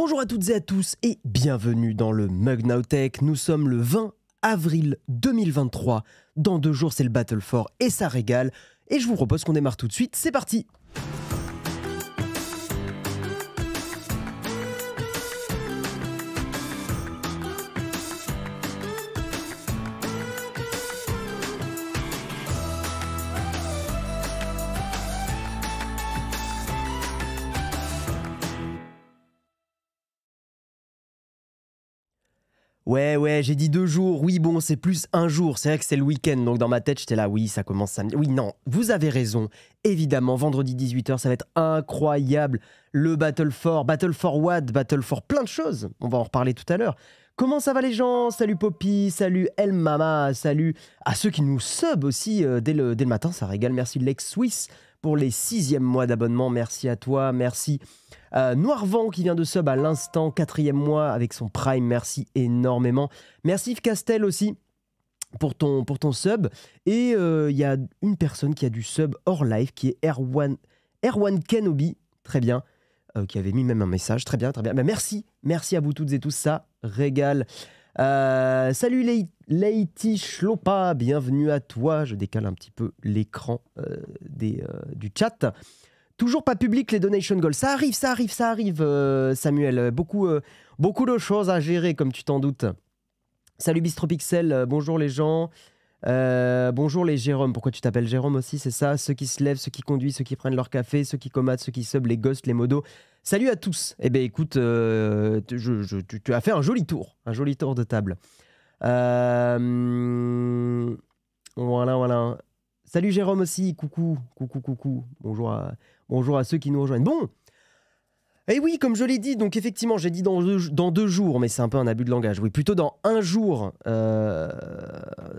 Bonjour à toutes et à tous et bienvenue dans le Mug Now Tech. Nous sommes le 20 avril 2023. Dans 2 jours, c'est le Battle for et ça régale. Et je vous propose qu'on démarre tout de suite. C'est parti! Ouais, j'ai dit 2 jours. Oui, bon, c'est plus 1 jour. C'est vrai que c'est le week-end. Donc dans ma tête, j'étais là, oui, ça commence samedi. Oui, non, vous avez raison. Évidemment, vendredi 18 h, ça va être incroyable. Le Battle for what? Battle for plein de choses. On va en reparler tout à l'heure. Comment ça va les gens? Salut Poppy, salut El Mama, salut à ceux qui nous sub aussi dès le matin. Ça régale. Merci Lex Swiss pour les 6e mois d'abonnement. Merci à toi. Merci. Noirvent qui vient de sub à l'instant, 4e mois avec son Prime, merci énormément. Merci Yves Castel aussi pour ton sub. Et il y a une personne qui a du sub hors live qui est Erwan Kenobi, très bien, qui avait mis même un message, très bien. Bah, merci à vous toutes et tous, ça régale. Salut Leiti Schlopa, bienvenue à toi. Je décale un petit peu l'écran du chat. Toujours pas public les donation goals. Ça arrive, Samuel. Beaucoup de choses à gérer, comme tu t'en doutes. Salut Bistropixel, bonjour les gens. Bonjour les Jérôme. Pourquoi tu t'appelles Jérôme aussi, c'est ça? Ceux qui se lèvent, ceux qui conduisent, ceux qui prennent leur café, ceux qui combattent, ceux qui sub, les ghosts, les modos. Salut à tous. Eh bien écoute, tu as fait un joli tour de table. Voilà. Salut Jérôme aussi, coucou. Bonjour à ceux qui nous rejoignent. Bon, et oui, comme je l'ai dit, donc effectivement, j'ai dit dans 2 jours, mais c'est un peu un abus de langage. Oui, plutôt dans 1 jour,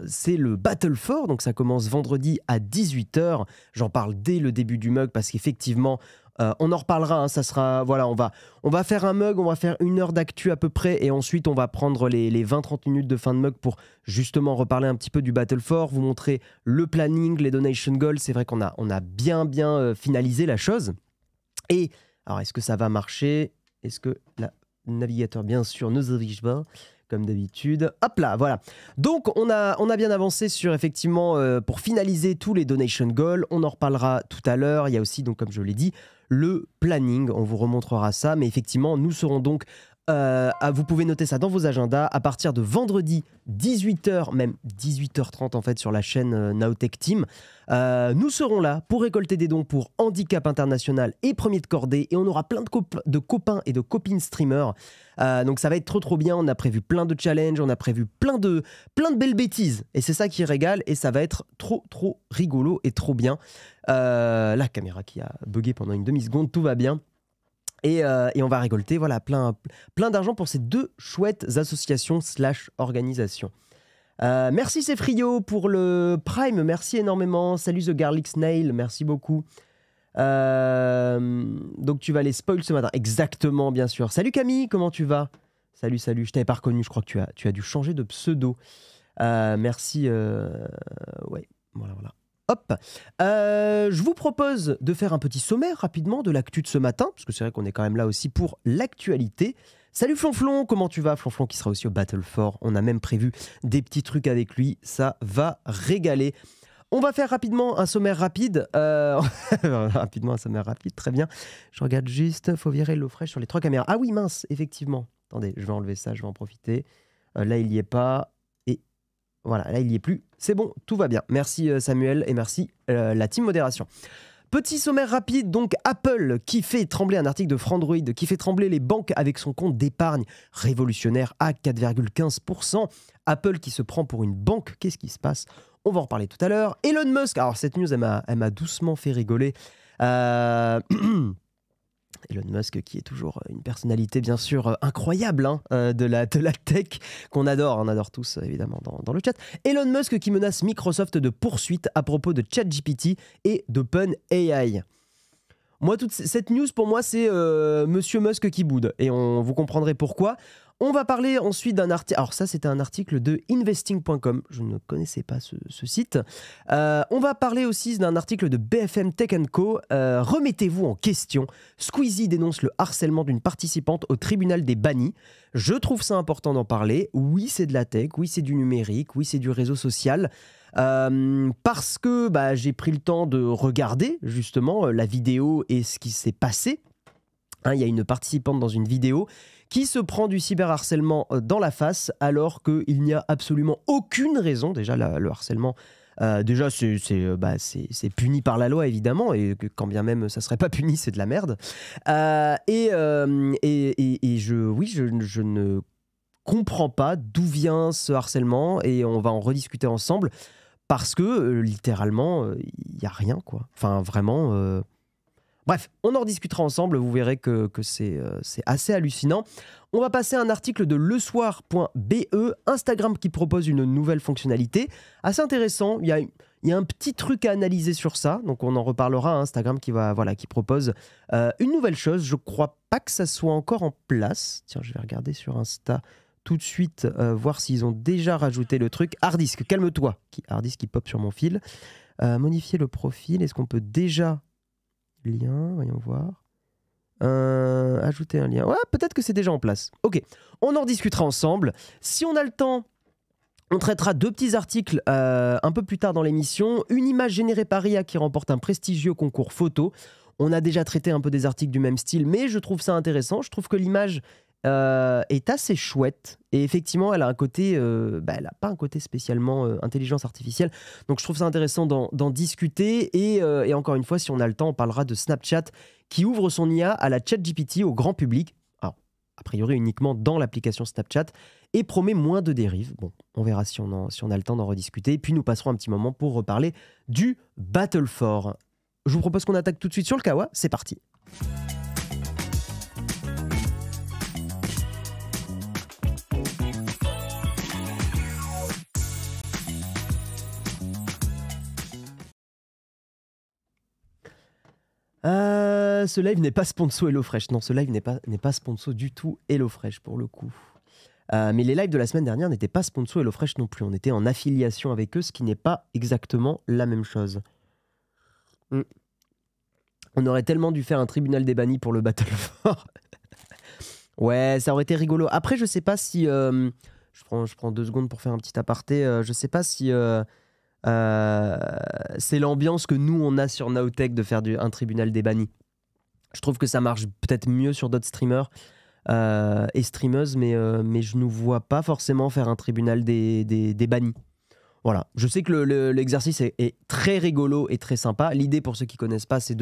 c'est le Battle for, donc ça commence vendredi à 18 h. J'en parle dès le début du mug parce qu'effectivement, on en reparlera. Hein, ça sera, voilà, on va faire un mug, on va faire 1 heure d'actu à peu près, et ensuite on va prendre les 20-30 minutes de fin de mug pour justement reparler un petit peu du Battle for, vous montrer le planning, les donation goals. C'est vrai qu'on a bien finalisé la chose. Et alors, est-ce que ça va marcher? Est-ce que le navigateur, bien sûr, nous affiche pas, comme d'habitude? Hop là, voilà. Donc, on a bien avancé sur, effectivement, pour finaliser tous les donation goals. On en reparlera tout à l'heure. Il y a aussi, donc, comme je l'ai dit, le planning. On vous remontrera ça. Mais effectivement, nous serons donc... vous pouvez noter ça dans vos agendas à partir de vendredi 18 h, même 18 h 30 en fait, sur la chaîne Nowtech Team. Nous serons là pour récolter des dons pour Handicap International et Premier de Cordée, et on aura plein de copains et de copines streamers. Donc ça va être trop bien. On a prévu plein de challenges, on a prévu plein de belles bêtises, et c'est ça qui régale, et ça va être trop rigolo et trop bien. La caméra qui a bugué pendant une demi-seconde, tout va bien. Et on va récolter voilà, plein d'argent pour ces 2 chouettes associations / organisations. Merci Cefrio pour le Prime, merci énormément. Salut The Garlic Snail, merci beaucoup. Donc tu vas les spoil ce matin, exactement, bien sûr. Salut Camille, comment tu vas? Salut, je t'avais pas reconnu, je crois que tu as dû changer de pseudo. Merci, ouais, voilà. Hop, je vous propose de faire un petit sommaire rapidement de l'actu de ce matin, parce que c'est vrai qu'on est quand même là aussi pour l'actualité. Salut Flonflon, comment tu vas? Flonflon qui sera aussi au Battle for, on a même prévu des petits trucs avec lui, ça va régaler. On va faire rapidement un sommaire rapide, très bien. Je regarde juste, faut virer l'eau fraîche sur les 3 caméras. Ah oui, mince, effectivement. Attendez, je vais enlever ça, je vais en profiter. Là, il n'y est pas. Voilà, là il n'y est plus, c'est bon, tout va bien. Merci Samuel et merci la team modération. Petit sommaire rapide, donc Apple qui fait trembler un article de Frandroid, qui fait trembler les banques avec son compte d'épargne révolutionnaire à 4,15 %. Apple qui se prend pour une banque, qu'est-ce qui se passe? On va en reparler tout à l'heure. Elon Musk, alors cette news elle m'a doucement fait rigoler. Elon Musk qui est toujours une personnalité bien sûr incroyable de la tech qu'on adore, on adore tous évidemment dans le chat. Elon Musk qui menace Microsoft de poursuite à propos de ChatGPT et d'OpenAI. Moi, toute cette news, pour moi, c'est Monsieur Musk qui boude. Et vous comprendrez pourquoi. On va parler ensuite d'un article. Alors ça, c'était un article de investing.com. Je ne connaissais pas ce site. On va parler aussi d'un article de BFM Tech Co. Remettez-vous en question. Squeezie dénonce le harcèlement d'une participante au tribunal des bannis. Je trouve ça important d'en parler. Oui, c'est de la tech. Oui, c'est du numérique. Oui, c'est du réseau social. Parce que j'ai pris le temps de regarder justement la vidéo et ce qui s'est passé. Il y a une participante dans une vidéo qui se prend du cyberharcèlement dans la face alors qu'il n'y a absolument aucune raison. Déjà, le harcèlement, c'est puni par la loi, évidemment, et que quand bien même ça ne serait pas puni, c'est de la merde. Je ne comprends pas d'où vient ce harcèlement et on va en rediscuter ensemble parce que, littéralement, il n'y a rien, quoi. Enfin, vraiment... Bref, on en rediscutera ensemble, vous verrez que c'est assez hallucinant. On va passer à un article de lesoir.be, Instagram qui propose une nouvelle fonctionnalité. Assez intéressant, il y a un petit truc à analyser sur ça, donc on en reparlera. Instagram qui propose une nouvelle chose, je crois pas que ça soit encore en place. Tiens, je vais regarder sur Insta tout de suite, voir s'ils ont déjà rajouté le truc. Hardisk, calme-toi. Hardisk qui pop sur mon fil. Modifier le profil, est-ce qu'on peut déjà... Lien, voyons voir. Ajouter un lien. Ouais, peut-être que c'est déjà en place. Ok, on en discutera ensemble. Si on a le temps, on traitera 2 petits articles un peu plus tard dans l'émission. Une image générée par IA qui remporte un prestigieux concours photo. On a déjà traité un peu des articles du même style, mais je trouve ça intéressant. Je trouve que l'image est assez chouette. Et effectivement, elle a un côté... elle n'a pas un côté spécialement intelligence artificielle. Donc je trouve ça intéressant d'en discuter. Et encore une fois, si on a le temps, on parlera de Snapchat qui ouvre son IA à la ChatGPT au grand public. Alors, a priori uniquement dans l'application Snapchat. Et promet moins de dérives. Bon, on verra si on a le temps d'en rediscuter. Et puis nous passerons un petit moment pour reparler du Battle for. Je vous propose qu'on attaque tout de suite sur le Kawa. C'est parti. Ce live n'est pas sponsor HelloFresh. Non, ce live n'est pas sponsor du tout HelloFresh pour le coup. Mais les lives de la semaine dernière n'étaient pas sponsor HelloFresh non plus. On était en affiliation avec eux, ce qui n'est pas exactement la même chose. On aurait tellement dû faire un tribunal des bannis pour le Battle for. Ouais, ça aurait été rigolo. Après, je sais pas si... je prends 2 secondes pour faire un petit aparté. Je sais pas si... c'est l'ambiance que nous on a sur Nowtech de faire un tribunal des bannis. Je trouve que ça marche peut-être mieux sur d'autres streamers et streameuses, mais je ne vois pas forcément faire un tribunal des bannis. Voilà, je sais que l'exercice est très rigolo et très sympa. L'idée, pour ceux qui connaissent pas, c'est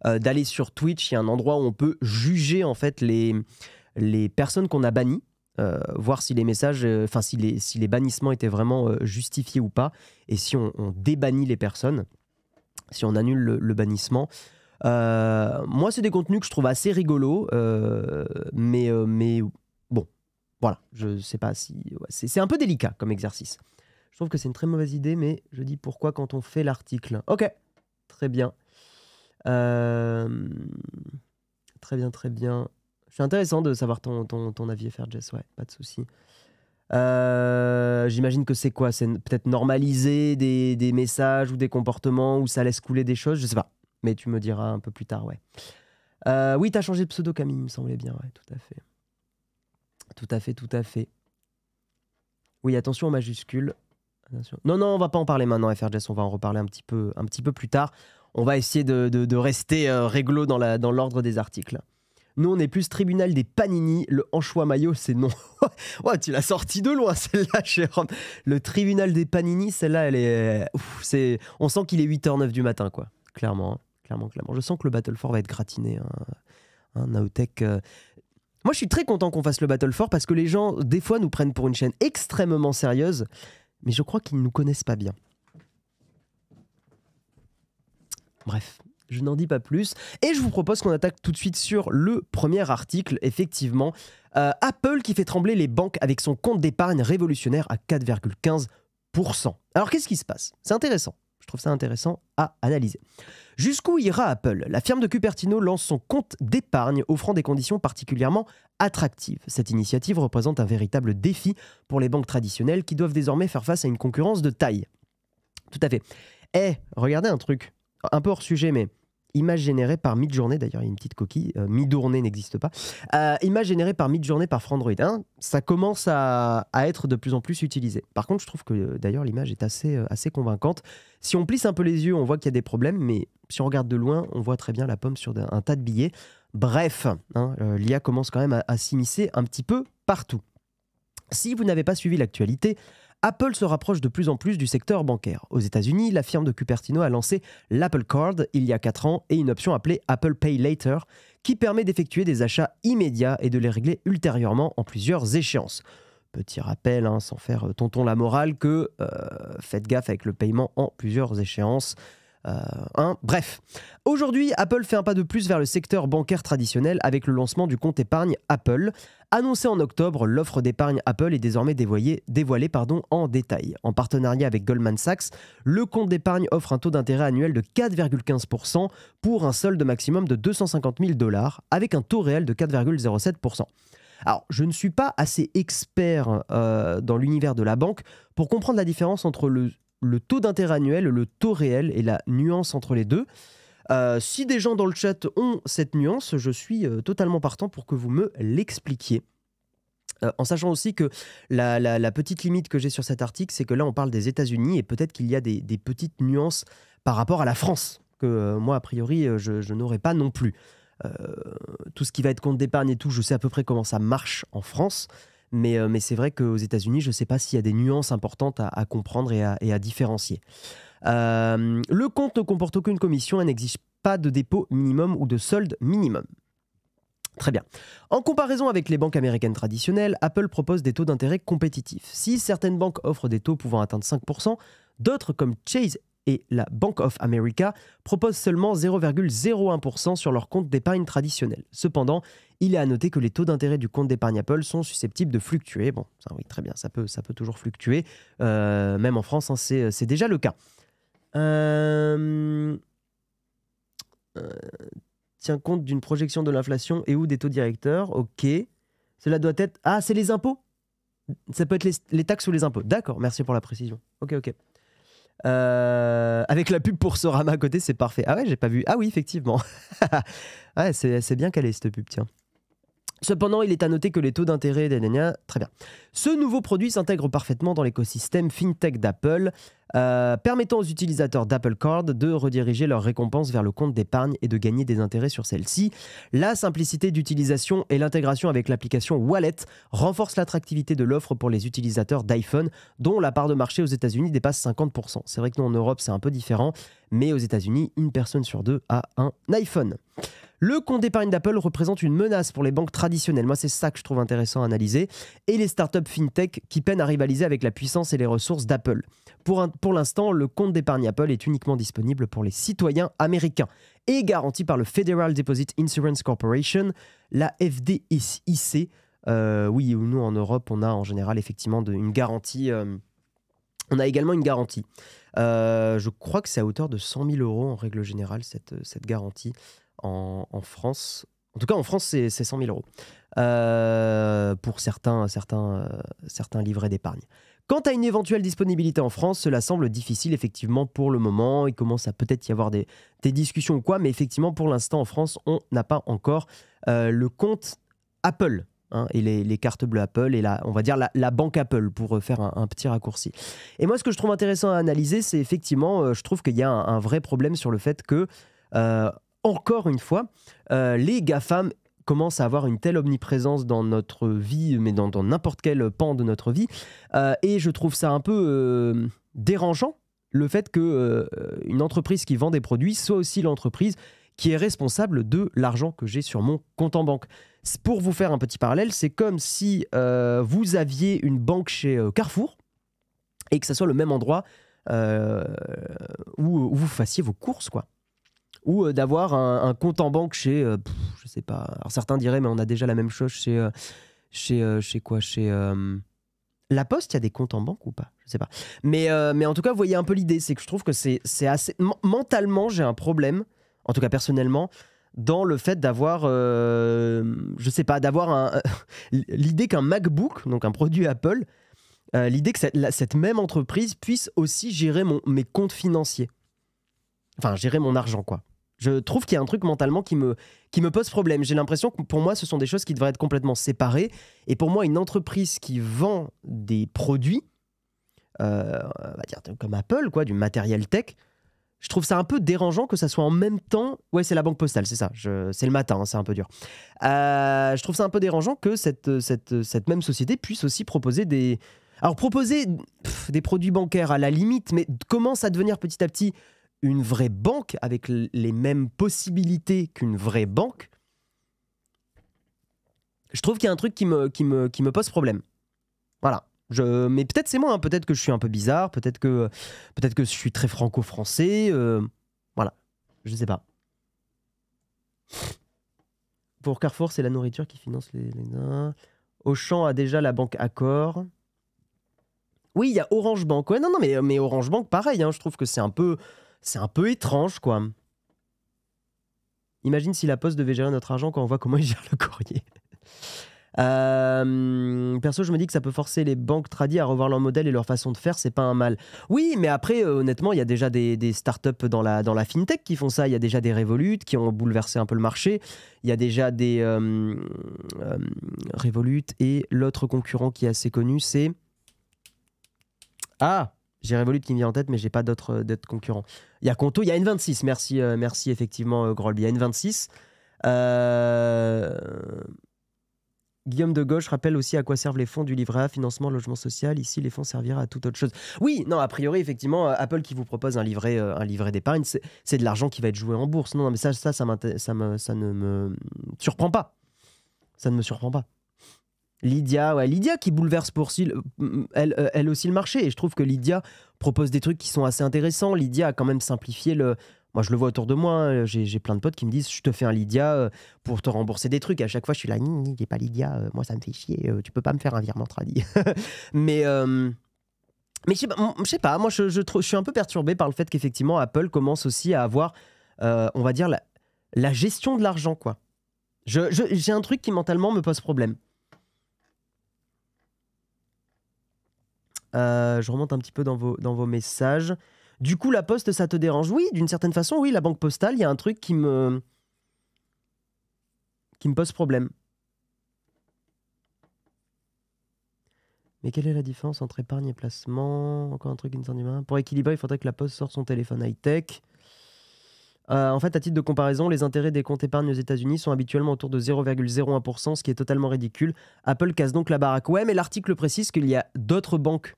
d'aller sur Twitch. Il y a un endroit où on peut juger en fait les personnes qu'on a bannies. Voir si les messages, si les bannissements étaient vraiment justifiés ou pas, et si on débannit les personnes, si on annule le bannissement. Moi, c'est des contenus que je trouve assez rigolos, mais bon, voilà, je sais pas si... Ouais, c'est un peu délicat comme exercice. Je trouve que c'est une très mauvaise idée, mais je dis pourquoi quand on fait l'article. Ok, très bien. Très bien, très bien. C'est intéressant de savoir ton avis, FRJS, ouais, pas de souci. J'imagine que c'est quoi? C'est peut-être normaliser des messages ou des comportements où ça laisse couler des choses, je sais pas. Mais tu me diras un peu plus tard, ouais. Oui, t'as changé de pseudo, Camille, il me semblait bien, ouais, tout à fait. Tout à fait, tout à fait. Oui, attention aux majuscules. Attention. Non, on va pas en parler maintenant, FRJS, on va en reparler un petit peu plus tard. On va essayer de rester réglo dans l'ordre des articles. Nous, on est plus tribunal des panini. Le anchois maillot, c'est non. Ouais, tu l'as sorti de loin, celle-là, Jérôme. Le tribunal des panini, celle-là, elle est... on sent qu'il est 8h09 du matin, quoi. Clairement, hein. Clairement. Je sens que le Battle for va être gratiné. Nowtech... Moi, je suis très content qu'on fasse le Battle for parce que les gens, des fois, nous prennent pour une chaîne extrêmement sérieuse. Mais je crois qu'ils ne nous connaissent pas bien. Bref. Je n'en dis pas plus. Et je vous propose qu'on attaque tout de suite sur le premier article, effectivement. Apple qui fait trembler les banques avec son compte d'épargne révolutionnaire à 4,15%. Alors, qu'est-ce qui se passe? C'est intéressant. Je trouve ça intéressant à analyser. Jusqu'où ira Apple? La firme de Cupertino lance son compte d'épargne offrant des conditions particulièrement attractives. Cette initiative représente un véritable défi pour les banques traditionnelles qui doivent désormais faire face à une concurrence de taille. Tout à fait. Regardez un truc, un peu hors sujet, mais image générée par Midjourney, d'ailleurs il y a une petite coquille, Midjourney n'existe pas, image générée par Midjourney par Frandroid, ça commence à être de plus en plus utilisé. Par contre, je trouve que d'ailleurs l'image est assez convaincante. Si on plisse un peu les yeux, on voit qu'il y a des problèmes, mais si on regarde de loin, on voit très bien la pomme sur un tas de billets. Bref, l'IA commence quand même à s'immiscer un petit peu partout. Si vous n'avez pas suivi l'actualité, Apple se rapproche de plus en plus du secteur bancaire. Aux États-Unis, la firme de Cupertino a lancé l'Apple Card il y a 4 ans et une option appelée Apple Pay Later qui permet d'effectuer des achats immédiats et de les régler ultérieurement en plusieurs échéances. Petit rappel, sans faire tonton la morale, que faites gaffe avec le paiement en plusieurs échéances. Bref, aujourd'hui, Apple fait un pas de plus vers le secteur bancaire traditionnel avec le lancement du compte épargne Apple. Annoncé en octobre, l'offre d'épargne Apple est désormais dévoilée en détail. En partenariat avec Goldman Sachs, le compte d'épargne offre un taux d'intérêt annuel de 4,15% pour un solde maximum de $250 000 avec un taux réel de 4,07%. Alors, je ne suis pas assez expert dans l'univers de la banque pour comprendre la différence entre le taux d'intérêt annuel, le taux réel et la nuance entre les deux. Si des gens dans le chat ont cette nuance, je suis totalement partant pour que vous me l'expliquiez. En sachant aussi que la petite limite que j'ai sur cet article, c'est que là on parle des États-Unis et peut-être qu'il y a des petites nuances par rapport à la France, que moi a priori je n'aurais pas non plus. Tout ce qui va être compte d'épargne et tout, je sais à peu près comment ça marche en France. Mais c'est vrai qu'aux États-Unis, je ne sais pas s'il y a des nuances importantes à comprendre et à différencier. Le compte ne comporte aucune commission et n'exige pas de dépôt minimum ou de solde minimum. Très bien. En comparaison avec les banques américaines traditionnelles, Apple propose des taux d'intérêt compétitifs. Si certaines banques offrent des taux pouvant atteindre 5%, d'autres comme Chase et la Bank of America proposent seulement 0,01% sur leur compte d'épargne traditionnel. Cependant, il est à noter que les taux d'intérêt du compte d'épargne Apple sont susceptibles de fluctuer. Bon, ça, oui, très bien, ça peut toujours fluctuer. Même en France, c'est déjà le cas. Tient compte d'une projection de l'inflation et ou des taux directeurs. Ok. Cela doit être... Ah, c'est les impôts? Ça peut être les taxes ou les impôts. D'accord, merci pour la précision. Ok. Avec la pub pour Sorama à côté, c'est parfait. Ah ouais, j'ai pas vu. Ah oui, effectivement. Ouais, c'est bien calé cette pub, tiens. Cependant, il est à noter que les taux d'intérêt... Très bien. Ce nouveau produit s'intègre parfaitement dans l'écosystème FinTech d'Apple, permettant aux utilisateurs d'Apple Card de rediriger leurs récompenses vers le compte d'épargne et de gagner des intérêts sur celle-ci. La simplicité d'utilisation et l'intégration avec l'application Wallet renforcent l'attractivité de l'offre pour les utilisateurs d'iPhone, dont la part de marché aux États-Unis dépasse 50%. C'est vrai que nous, en Europe, c'est un peu différent, mais aux États-Unis, une personne sur deux a un iPhone. Le compte d'épargne d'Apple représente une menace pour les banques traditionnelles. Moi, c'est ça que je trouve intéressant à analyser. Et les startups fintech qui peinent à rivaliser avec la puissance et les ressources d'Apple. Pour l'instant, le compte d'épargne Apple est uniquement disponible pour les citoyens américains et garanti par le Federal Deposit Insurance Corporation, la FDIC. Oui, nous, en Europe, on a en général effectivement une garantie. On a également une garantie. Je crois que c'est à hauteur de 100 000 € en règle générale, cette garantie. En France, en tout cas en France, c'est 100 000 € pour certains livrets d'épargne. Quant à une éventuelle disponibilité en France, cela semble difficile effectivement pour le moment. Il commence à peut-être y avoir des discussions ou quoi, mais effectivement pour l'instant en France, on n'a pas encore le compte Apple. Et les cartes bleues Apple et on va dire la banque Apple pour faire un petit raccourci. Et moi, ce que je trouve intéressant à analyser, c'est effectivement, je trouve qu'il y a un vrai problème sur le fait que encore une fois, les GAFAM commencent à avoir une telle omniprésence dans notre vie, mais dans n'importe quel pan de notre vie. Et je trouve ça un peu dérangeant, le fait qu'une entreprise qui vend des produits soit aussi l'entreprise qui est responsable de l'argent que j'ai sur mon compte en banque. Pour vous faire un petit parallèle, c'est comme si vous aviez une banque chez Carrefour et que ce soit le même endroit où vous fassiez vos courses, quoi. Ou d'avoir un compte en banque chez, je sais pas, alors certains diraient, mais on a déjà la même chose chez quoi? Chez La Poste, il y a des comptes en banque ou pas? Je sais pas. Mais en tout cas, vous voyez un peu l'idée, c'est que je trouve que c'est assez... Mentalement, j'ai un problème, en tout cas personnellement, dans le fait d'avoir, je sais pas, d'avoir l'idée qu'un MacBook, donc un produit Apple, l'idée que cette même entreprise puisse aussi gérer mes comptes financiers. Enfin, gérer mon argent, quoi. Je trouve qu'il y a un truc mentalement qui me pose problème. J'ai l'impression que pour moi, ce sont des choses qui devraient être complètement séparées. Et pour moi, une entreprise qui vend des produits, on va dire comme Apple, quoi, du matériel tech, je trouve ça un peu dérangeant que ça soit en même temps... Ouais, c'est la Banque Postale, c'est ça. C'est le matin, hein, c'est un peu dur. Je trouve ça un peu dérangeant que cette même société puisse aussi proposer des... Alors, proposer des produits bancaires à la limite, mais commence à devenir petit à petit une vraie banque avec les mêmes possibilités qu'une vraie banque. Je trouve qu'il y a un truc qui me pose problème. Voilà. Mais peut-être c'est moi, hein. Peut-être que je suis un peu bizarre, peut-être que je suis très franco-français. Voilà, je sais pas. Pour Carrefour, c'est la nourriture qui finance les... Auchan a déjà la banque Accor. Oui, il y a Orange Bank. Ouais, non, mais Orange Bank, pareil, hein, je trouve que c'est un peu étrange, quoi. Imagine si la Poste devait gérer notre argent quand on voit comment ils gèrent le courrier. Perso, je me dis que ça peut forcer les banques tradies à revoir leur modèle et leur façon de faire, c'est pas un mal. Oui, mais après, honnêtement, il y a déjà des startups dans la fintech qui font ça. Il y a déjà des Revolut qui ont bouleversé un peu le marché. Il y a déjà des Revolut, et l'autre concurrent qui est assez connu, c'est... Ah, j'ai Revolut qui me vient en tête, mais j'ai pas d'autres concurrents. Il y a Conto, il y a N26. Merci effectivement, Grolby. Il y a N26. Guillaume de Gauche rappelle aussi à quoi servent les fonds du livret A, financement, logement social. Ici, les fonds serviraient à toute autre chose. Oui, non, a priori, effectivement, Apple qui vous propose un livret d'épargne, c'est de l'argent qui va être joué en bourse. Non, mais ça ne me surprend pas. Ça ne me surprend pas. Lydia qui bouleverse elle aussi le marché. Et je trouve que Lydia propose des trucs qui sont assez intéressants. Lydia a quand même simplifié le... Moi, je le vois autour de moi, hein. J'ai plein de potes qui me disent « Je te fais un Lydia pour te rembourser des trucs. » À chaque fois, je suis là « J'ai pas Lydia, moi, ça me fait chier. Tu peux pas me faire un virement tradi. » Mais je sais pas, moi, je suis un peu perturbé par le fait qu'effectivement, Apple commence aussi à avoir, on va dire, la gestion de l'argent, quoi. J'ai un truc qui, mentalement, me pose problème. Je remonte un petit peu dans vos messages. Du coup, la Poste, ça te dérange? Oui, d'une certaine façon, oui. La Banque Postale, il y a un truc qui me pose problème. Mais quelle est la différence entre épargne et placement? Encore un truc qui ne s'en est pas. Pour équilibrer, il faudrait que la Poste sorte son téléphone high-tech. En fait, à titre de comparaison, les intérêts des comptes épargne aux États-Unis sont habituellement autour de 0,01%, ce qui est totalement ridicule. Apple casse donc la baraque. Ouais, mais l'article précise qu'il y a d'autres banques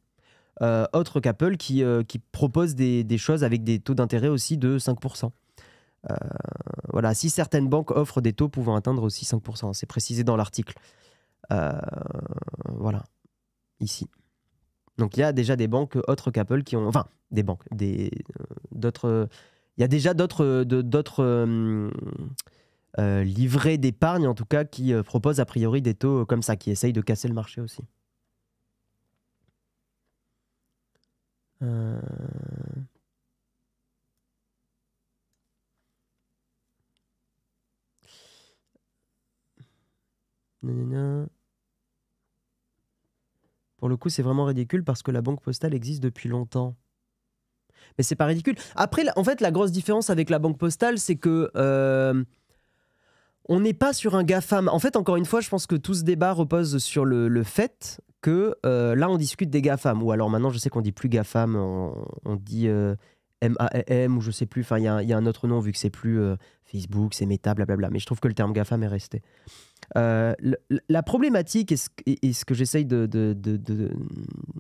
autres qu'Apple qui proposent des choses avec des taux d'intérêt aussi de 5%. Voilà, si certaines banques offrent des taux pouvant atteindre aussi 5%, c'est précisé dans l'article. Voilà, ici. Donc il y a déjà des banques autres qu'Apple qui ont... Enfin, des banques, d'autres... Il y a déjà d'autres livrets d'épargne, en tout cas, qui proposent a priori des taux comme ça, qui essayent de casser le marché aussi. Pour le coup, c'est vraiment ridicule parce que la Banque Postale existe depuis longtemps. Mais c'est pas ridicule. Après, en fait, la grosse différence avec la Banque Postale, c'est que on n'est pas sur un GAFAM. En fait, encore une fois, je pense que tout ce débat repose sur le fait que là, on discute des GAFAM. Ou alors maintenant, je sais qu'on dit plus GAFAM, on dit MAM ou je sais plus. Enfin, il y a un autre nom vu que c'est plus Facebook, c'est Meta, blablabla. Mais je trouve que le terme GAFAM est resté. La problématique et ce que j'essaye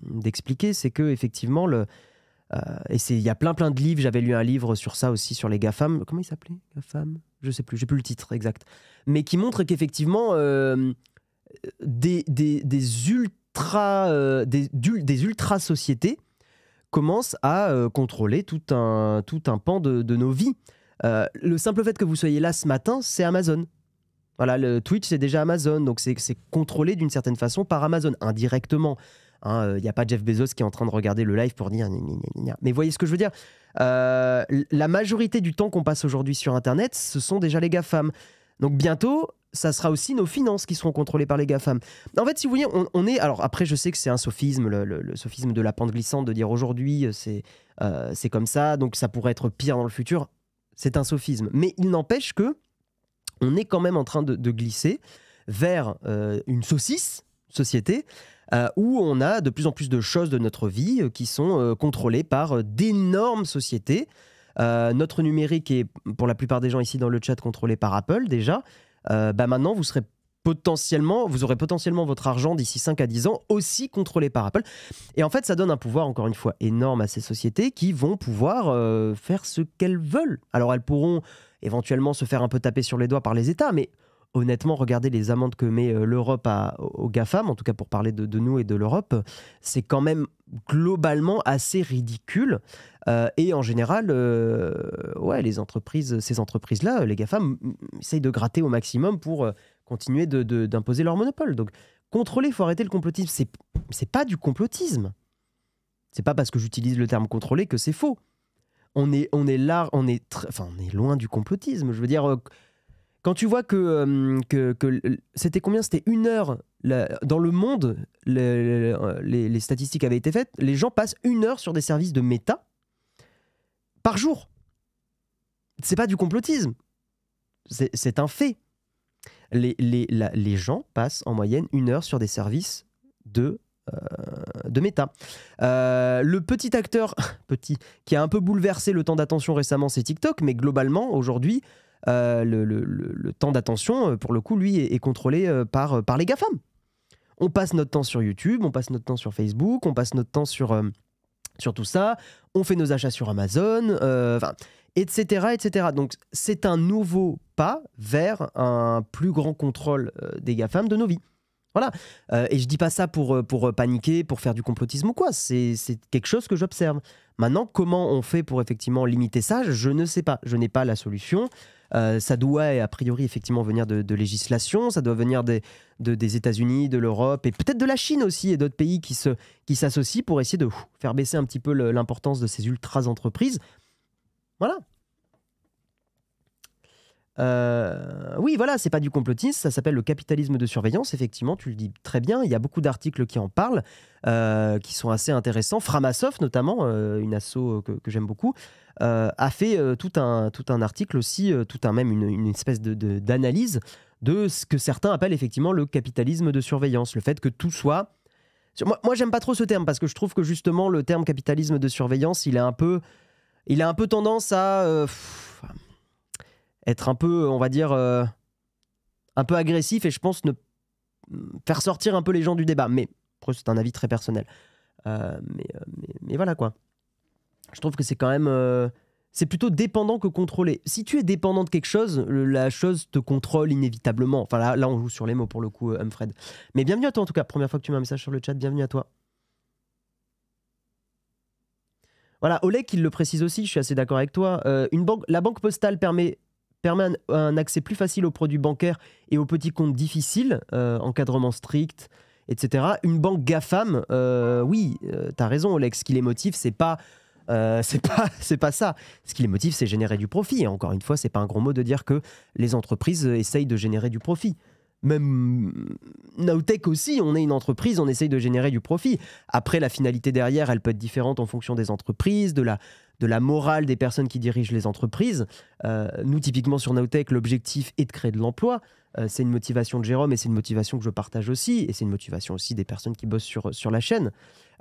d'expliquer, c'est que effectivement, il y a plein de livres. J'avais lu un livre sur ça aussi, sur les GAFAM. Comment il s'appelait? GAFAM? Je sais plus, j'ai plus le titre exact. Mais qui montre qu'effectivement, des ultra-sociétés commencent à contrôler tout un pan de nos vies. Le simple fait que vous soyez là ce matin, c'est Amazon. Voilà, le Twitch, c'est déjà Amazon. Donc, c'est contrôlé d'une certaine façon par Amazon, indirectement. Il n'y a pas Jeff Bezos qui est en train de regarder le live pour dire... Mais vous voyez ce que je veux dire? La majorité du temps qu'on passe aujourd'hui sur Internet, ce sont déjà les GAFAM. Donc bientôt, ça sera aussi nos finances qui seront contrôlées par les GAFAM. En fait, si vous voyez, on est... Alors après, je sais que c'est un sophisme, le sophisme de la pente glissante, de dire aujourd'hui, c'est comme ça, donc ça pourrait être pire dans le futur. C'est un sophisme. Mais il n'empêche que on est quand même en train de glisser vers une société, où on a de plus en plus de choses de notre vie qui sont contrôlées par d'énormes sociétés. Notre numérique est, pour la plupart des gens ici dans le chat, contrôlé par Apple déjà. Maintenant, vous aurez potentiellement votre argent d'ici 5 à 10 ans aussi contrôlé par Apple. Et en fait, ça donne un pouvoir, encore une fois, énorme à ces sociétés qui vont pouvoir faire ce qu'elles veulent. Alors, elles pourront éventuellement se faire un peu taper sur les doigts par les États, mais honnêtement, regardez les amendes que met l'Europe aux GAFAM, en tout cas pour parler de nous et de l'Europe, c'est quand même globalement assez ridicule. Et en général, ces entreprises-là, les GAFAM, essayent de gratter au maximum pour continuer d'imposer leur monopole. Donc, contrôler, il faut arrêter le complotisme. C'est pas du complotisme. C'est pas parce que j'utilise le terme contrôler que c'est faux. On est loin du complotisme. Je veux dire... Quand tu vois que c'était combien? C'était 1 heure. Dans le monde, les statistiques avaient été faites. Les gens passent 1 heure sur des services de Meta par jour. C'est pas du complotisme. C'est un fait. Les gens passent en moyenne 1 heure sur des services de Meta. Le petit acteur qui a un peu bouleversé le temps d'attention récemment, c'est TikTok. Mais globalement, aujourd'hui... le temps d'attention, pour le coup, lui, est contrôlé par les GAFAM. On passe notre temps sur YouTube, on passe notre temps sur Facebook, on passe notre temps sur tout ça, on fait nos achats sur Amazon, etc., etc. Donc, c'est un nouveau pas vers un plus grand contrôle des GAFAM de nos vies. Voilà. Et je dis pas ça pour paniquer, pour faire du complotisme ou quoi. C'est quelque chose que j'observe. Maintenant, comment on fait pour effectivement limiter ça? Je ne sais pas. Je n'ai pas la solution. Ça doit, a priori, effectivement venir de législation. Ça doit venir des États-Unis, de l'Europe et peut-être de la Chine aussi et d'autres pays qui s'associent pour essayer de faire baisser un petit peu l'importance de ces ultra-entreprises. Voilà. Oui, voilà, c'est pas du complotisme, ça s'appelle le capitalisme de surveillance. Effectivement, tu le dis très bien. Il y a beaucoup d'articles qui en parlent, qui sont assez intéressants. Framasoft, notamment, une asso que j'aime beaucoup, a fait tout un article aussi, même une espèce d'analyse de ce que certains appellent effectivement le capitalisme de surveillance. Le fait que tout soit... Moi, j'aime pas trop ce terme parce que je trouve que justement le terme capitalisme de surveillance, il a un peu tendance à être un peu, on va dire, un peu agressif et je pense faire sortir un peu les gens du débat. Mais après, c'est un avis très personnel. Mais voilà quoi. Je trouve que c'est quand même... c'est plutôt dépendant que contrôlé. Si tu es dépendant de quelque chose, la chose te contrôle inévitablement. Enfin là on joue sur les mots pour le coup, Humfred. Mais bienvenue à toi en tout cas. Première fois que tu mets un message sur le chat, bienvenue à toi. Voilà, Oleg, il le précise aussi, je suis assez d'accord avec toi. La banque postale permet un accès plus facile aux produits bancaires et aux petits comptes difficiles, encadrement strict, etc. Une banque GAFAM, oui, t'as raison, Oleg, ce qui les motive, c'est pas ça. Ce qui les motive, c'est générer du profit. Et encore une fois, c'est pas un gros mot de dire que les entreprises essayent de générer du profit. Même Nowtech aussi, on est une entreprise, on essaye de générer du profit. Après, la finalité derrière, elle peut être différente en fonction des entreprises, de la morale des personnes qui dirigent les entreprises. Nous, typiquement sur Nowtech, l'objectif est de créer de l'emploi. C'est une motivation de Jérôme et c'est une motivation que je partage aussi. Et c'est une motivation aussi des personnes qui bossent sur la chaîne.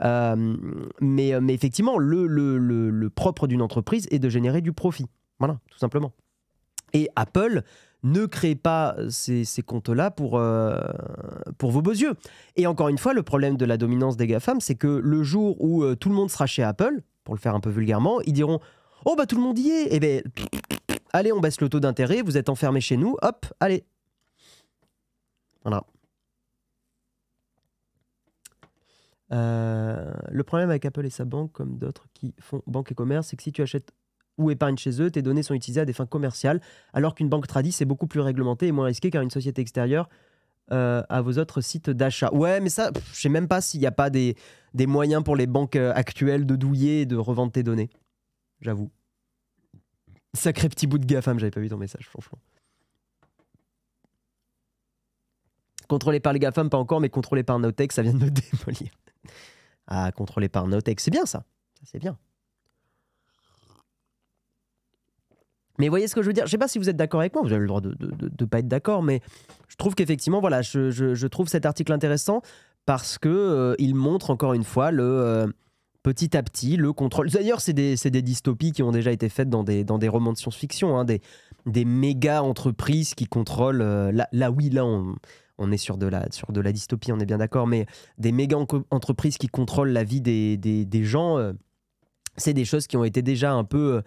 Mais effectivement, le propre d'une entreprise est de générer du profit. Voilà, tout simplement. Et Apple ne créez pas ces comptes-là pour vos beaux yeux. Et encore une fois, le problème de la dominance des GAFAM, c'est que le jour où tout le monde sera chez Apple, pour le faire un peu vulgairement, ils diront « Oh, bah tout le monde y est !» Eh bien, allez, on baisse le taux d'intérêt, vous êtes enfermés chez nous, hop, allez. Voilà. Le problème avec Apple et sa banque, comme d'autres qui font banque et commerce, c'est que si tu achètes ou épargnes chez eux, tes données sont utilisées à des fins commerciales, alors qu'une banque tradie, c'est beaucoup plus réglementé et moins risqué car une société extérieure à vos autres sites d'achat. Ouais, mais ça, je sais même pas s'il n'y a pas des moyens pour les banques actuelles de douiller et de revendre tes données. J'avoue. Sacré petit bout de GAFAM, j'avais pas vu ton message, franchement. Contrôlé par les GAFAM, pas encore, mais contrôlé par Notech, ça vient de me démolir. Ah, contrôlé par Notech, c'est bien ça. Ça, c'est bien. Mais voyez ce que je veux dire? Je sais pas si vous êtes d'accord avec moi, vous avez le droit de pas être d'accord, mais je trouve qu'effectivement, voilà, je trouve cet article intéressant parce que il montre encore une fois petit à petit le contrôle. D'ailleurs, c'est des dystopies qui ont déjà été faites dans des romans de science-fiction, hein, des méga entreprises qui contrôlent. Là, oui, là, on est sur de la dystopie, on est bien d'accord, mais des méga entreprises qui contrôlent la vie des gens, c'est des choses qui ont été déjà un peu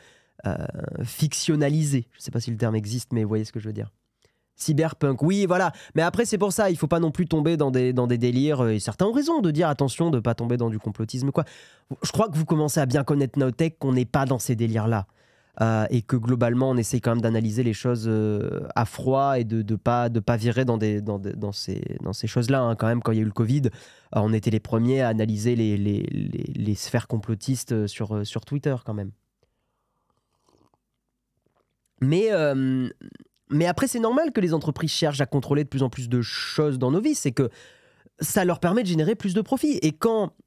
fictionnalisées. Je ne sais pas si le terme existe, mais vous voyez ce que je veux dire. Cyberpunk, oui, voilà. Mais après, c'est pour ça, il ne faut pas non plus tomber dans des délires. Et certains ont raison de dire attention de ne pas tomber dans du complotisme, quoi. Je crois que vous commencez à bien connaître Nowtech, qu'on n'est pas dans ces délires-là. Et que globalement, on essaye quand même d'analyser les choses à froid et de pas virer dans ces choses-là. Hein. Quand même, quand il y a eu le Covid, on était les premiers à analyser les sphères complotistes sur Twitter, quand même. Mais après, c'est normal que les entreprises cherchent à contrôler de plus en plus de choses dans nos vies. C'est que ça leur permet de générer plus de profits. Et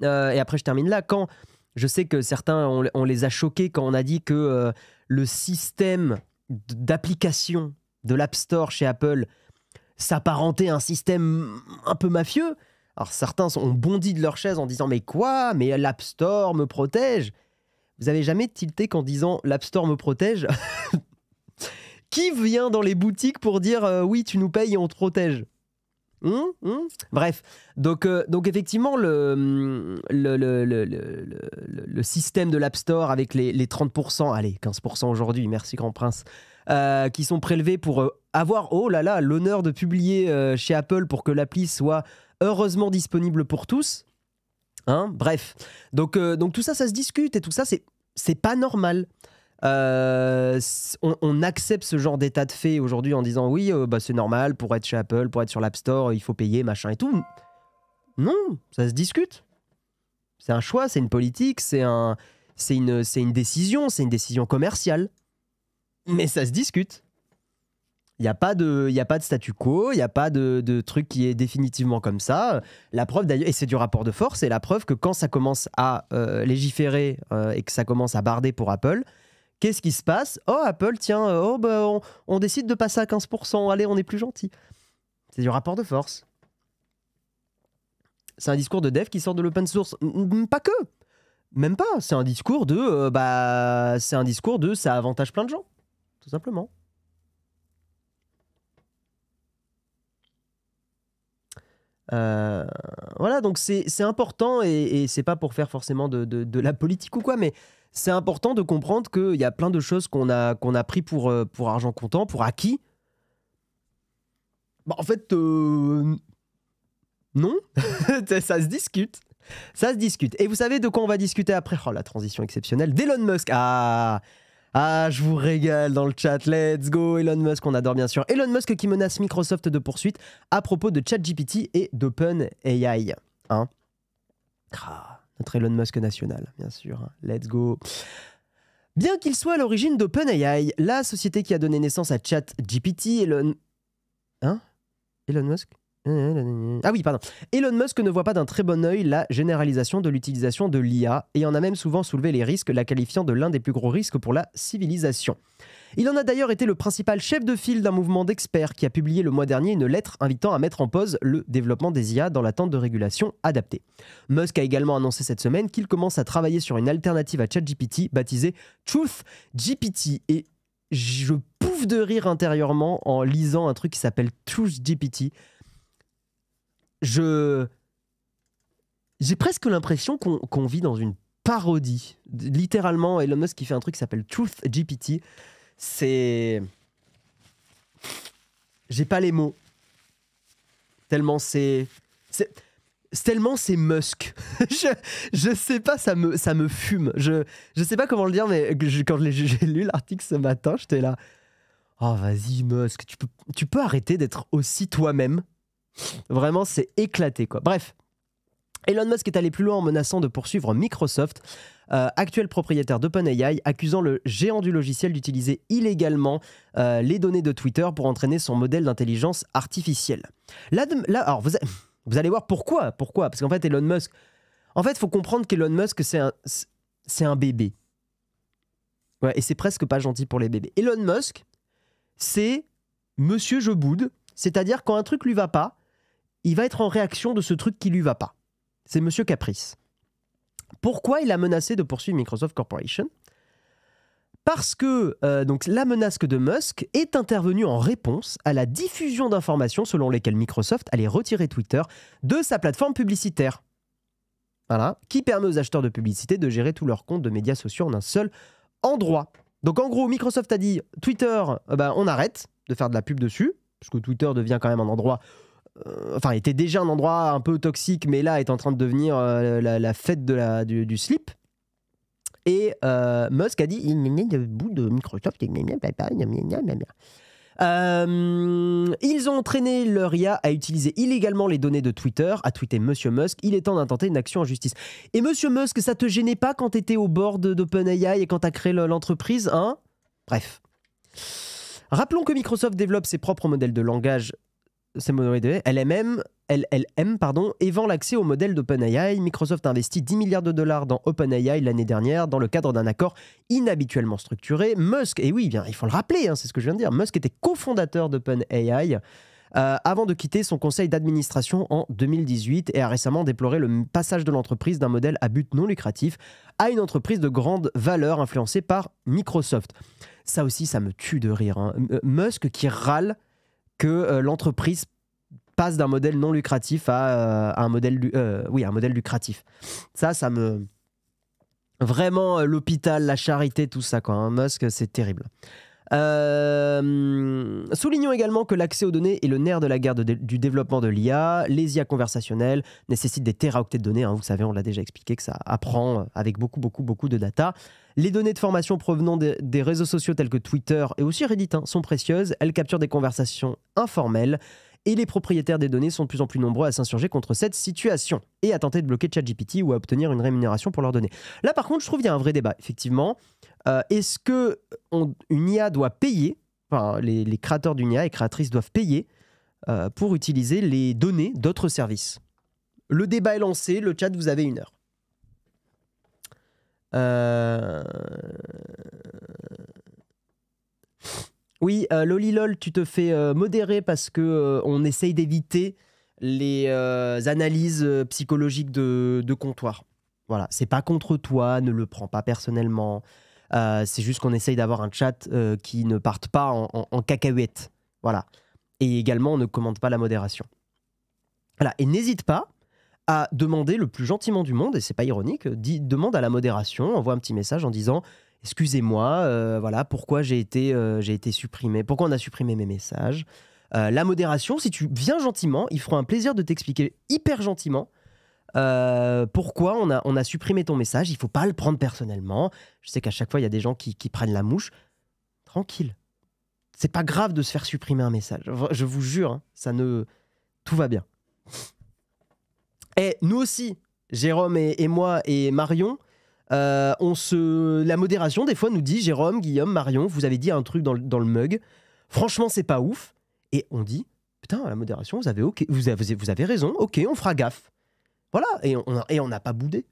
et après je termine là, quand je sais que certains, on les a choqués quand on a dit que le système d'application de l'App Store chez Apple s'apparentait à un système un peu mafieux. Alors certains ont bondi de leur chaise en disant « Mais quoi? Mais l'App Store me protège ?» Vous avez jamais tilté qu'en disant « L'App Store me protège ?» Qui vient dans les boutiques pour dire oui, tu nous payes et on te protège? Bref, donc effectivement, le système de l'App Store avec les 30%, allez, 15% aujourd'hui, merci Grand Prince, qui sont prélevés pour avoir, oh là là, l'honneur de publier chez Apple pour que l'appli soit heureusement disponible pour tous. Hein, bref, donc tout ça, ça se discute et tout ça, c'est pas normal. On accepte ce genre d'état de fait aujourd'hui en disant oui, c'est normal, pour être chez Apple, pour être sur l'App Store, il faut payer, machin et tout. Non, ça se discute. C'est un choix, c'est une politique, c'est une décision commerciale. Mais ça se discute. Il n'y a pas de statu quo, il n'y a pas de truc qui est définitivement comme ça. La preuve d'ailleurs, et c'est du rapport de force, c'est la preuve que quand ça commence à légiférer et que ça commence à barder pour Apple, qu'est-ce qui se passe? Oh, Apple, tiens, on décide de passer à 15%. Allez, on est plus gentil. C'est du rapport de force. C'est un discours de dev qui sort de l'open source. Pas que. Même pas. C'est un discours de ça avantage plein de gens. Tout simplement. Voilà, donc c'est important et c'est pas pour faire forcément de la politique ou quoi, mais c'est important de comprendre qu'il y a plein de choses qu'on a pris pour argent comptant, pour acquis. Bah, en fait, non. Ça se discute. Ça se discute. Et vous savez de quoi on va discuter après? Oh, la transition exceptionnelle d'Elon Musk. Ah, je vous régale dans le chat. Let's go, Elon Musk, on adore bien sûr. Elon Musk qui menace Microsoft de poursuite à propos de ChatGPT et d'OpenAI. Hein? Notre Elon Musk national, bien sûr. Let's go. Bien qu'il soit à l'origine d'OpenAI, la société qui a donné naissance à ChatGPT, Elon Musk? Ah oui, pardon. Elon Musk ne voit pas d'un très bon œil la généralisation de l'utilisation de l'IA et en a même souvent soulevé les risques, la qualifiant de l'un des plus gros risques pour la civilisation. Il en a d'ailleurs été le principal chef de file d'un mouvement d'experts qui a publié le mois dernier une lettre invitant à mettre en pause le développement des IA dans l'attente de régulations adaptées. Musk a également annoncé cette semaine qu'il commence à travailler sur une alternative à ChatGPT baptisée TruthGPT et je pouffe de rire intérieurement en lisant un truc qui s'appelle TruthGPT. J'ai presque l'impression qu'on vit dans une parodie. Littéralement, Elon Musk qui fait un truc qui s'appelle TruthGPT. J'ai pas les mots. Tellement c'est Musk. je sais pas, ça me fume. Je sais pas comment le dire, mais quand j'ai lu l'article ce matin, j'étais là. Oh, vas-y, Musk, tu peux arrêter d'être aussi toi-même. Vraiment, c'est éclaté, quoi. Bref. Elon Musk est allé plus loin en menaçant de poursuivre Microsoft, actuel propriétaire d'OpenAI, accusant le géant du logiciel d'utiliser illégalement les données de Twitter pour entraîner son modèle d'intelligence artificielle. Alors, vous allez voir pourquoi. Parce qu'en fait, Elon Musk... En fait, il faut comprendre qu'Elon Musk, c'est un bébé. Ouais, et c'est presque pas gentil pour les bébés. Elon Musk, c'est Monsieur Je boude, c'est-à-dire quand un truc lui va pas, il va être en réaction de ce truc qui lui va pas. C'est Monsieur Caprice. Pourquoi il a menacé de poursuivre Microsoft Corporation? Parce que donc, la menace de Musk est intervenue en réponse à la diffusion d'informations selon lesquelles Microsoft allait retirer Twitter de sa plateforme publicitaire. Voilà, qui permet aux acheteurs de publicité de gérer tous leurs comptes de médias sociaux en un seul endroit. Donc en gros, Microsoft a dit Twitter, on arrête de faire de la pub dessus, parce que Twitter devient quand même un endroit... était déjà un endroit un peu toxique, mais là est en train de devenir la fête du slip. Et Musk a dit il bout de Microsoft. Ils ont entraîné leur IA à utiliser illégalement les données de Twitter, a tweeté Monsieur Musk. Il est temps d'intenter une action en justice. Et Monsieur Musk, ça te gênait pas quand t'étais au board d'OpenAI et quand t'as créé l'entreprise, hein? Bref. Rappelons que Microsoft développe ses propres modèles de langage, ces modèles LLM, et vend l'accès au modèle d'OpenAI. Microsoft a investi 10 milliards de dollars dans OpenAI l'année dernière dans le cadre d'un accord inhabituellement structuré. Musk, et oui, bien, il faut le rappeler, hein, c'est ce que je viens de dire, Musk était cofondateur d'OpenAI avant de quitter son conseil d'administration en 2018 et a récemment déploré le passage de l'entreprise d'un modèle à but non lucratif à une entreprise de grande valeur influencée par Microsoft. Ça aussi, ça me tue de rire. Hein. Musk qui râle que l'entreprise passe d'un modèle non lucratif à un modèle lucratif. Ça me... Vraiment, l'hôpital, la charité, tout ça, quoi. Hein. Musk, c'est terrible. Soulignons également que l'accès aux données est le nerf de la guerre du développement de l'IA. Les IA conversationnelles nécessitent des téraoctets de données. Hein. Vous savez, on l'a déjà expliqué que ça apprend avec beaucoup de data. Les données de formation provenant des réseaux sociaux tels que Twitter et aussi Reddit sont précieuses. Elles capturent des conversations informelles et les propriétaires des données sont de plus en plus nombreux à s'insurger contre cette situation et à tenter de bloquer ChatGPT ou à obtenir une rémunération pour leurs données. Là, par contre, je trouve qu'il y a un vrai débat. Effectivement, est-ce qu'une IA doit payer, enfin, les créateurs d'une IA et créatrices doivent payer pour utiliser les données d'autres services? Le débat est lancé, le chat, vous avez 1 heure. Oui, Lolilol, tu te fais modérer parce que on essaye d'éviter les analyses psychologiques de comptoir. Voilà, c'est pas contre toi, ne le prends pas personnellement. C'est juste qu'on essaye d'avoir un chat qui ne parte pas en cacahuète. Voilà. Et également, on ne commande pas la modération. Voilà. Et n'hésite pas à demander le plus gentiment du monde, et c'est pas ironique, demande à la modération, envoie un petit message en disant « Excusez-moi, voilà, pourquoi j'ai été supprimé, pourquoi on a supprimé mes messages ?» La modération, si tu viens gentiment, ils feront un plaisir de t'expliquer hyper gentiment pourquoi on a supprimé ton message. Il ne faut pas le prendre personnellement. Je sais qu'à chaque fois, il y a des gens qui prennent la mouche. Tranquille. C'est pas grave de se faire supprimer un message. Je vous jure, hein, tout va bien. Et nous aussi, Jérôme et moi et Marion, la modération, des fois, nous dit « Jérôme, Guillaume, Marion, vous avez dit un truc dans le mug. Franchement, c'est pas ouf. » Et on dit « Putain, la modération, vous avez raison. Ok, on fera gaffe. » Voilà, et on n'a pas boudé.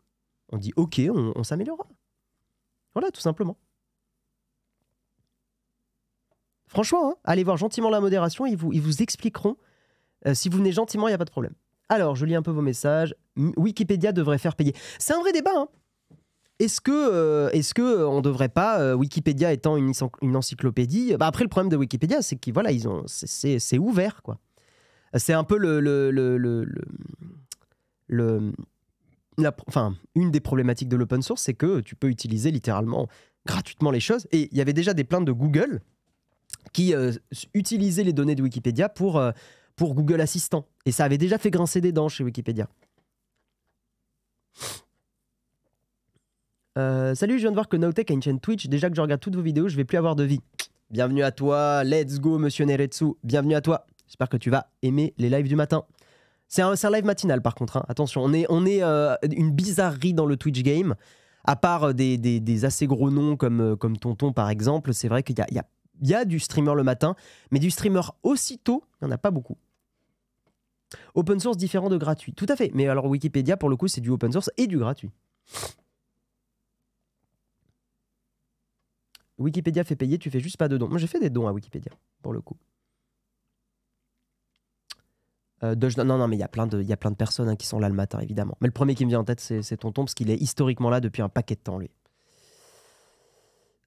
On dit « Ok, on s'améliorera. » Voilà, tout simplement. Franchement, hein, allez voir gentiment la modération, ils vous expliqueront. Si vous venez gentiment, il n'y a pas de problème. Alors, je lis un peu vos messages. Wikipédia devrait faire payer. C'est un vrai débat. Hein. Est-ce que on devrait pas, Wikipédia étant une encyclopédie, après le problème de Wikipédia, c'est qu'ils voilà, c'est ouvert quoi. C'est un peu une des problématiques de l'open source, c'est que tu peux utiliser littéralement gratuitement les choses. Et il y avait déjà des plaintes de Google qui utilisaient les données de Wikipédia pour Google Assistant. Et ça avait déjà fait grincer des dents chez Wikipédia. Salut, je viens de voir que Nowtech a une chaîne Twitch. Déjà que je regarde toutes vos vidéos, je vais plus avoir de vie. Bienvenue à toi, let's go, monsieur Neretsu. Bienvenue à toi. J'espère que tu vas aimer les lives du matin. C'est un live matinal par contre, hein. Attention, on est une bizarrerie dans le Twitch game. À part des assez gros noms comme Tonton par exemple, c'est vrai qu'il y a du streamer le matin, mais du streamer aussitôt, il n'y en a pas beaucoup. Open source différent de gratuit. Tout à fait, mais alors Wikipédia pour le coup c'est du open source et du gratuit. Wikipédia fait payer, tu fais juste pas de dons. Moi j'ai fait des dons à Wikipédia pour le coup. Non, mais il y a plein de personnes hein, qui sont là le matin, évidemment. Mais le premier qui me vient en tête, c'est Tonton, parce qu'il est historiquement là depuis un paquet de temps, lui.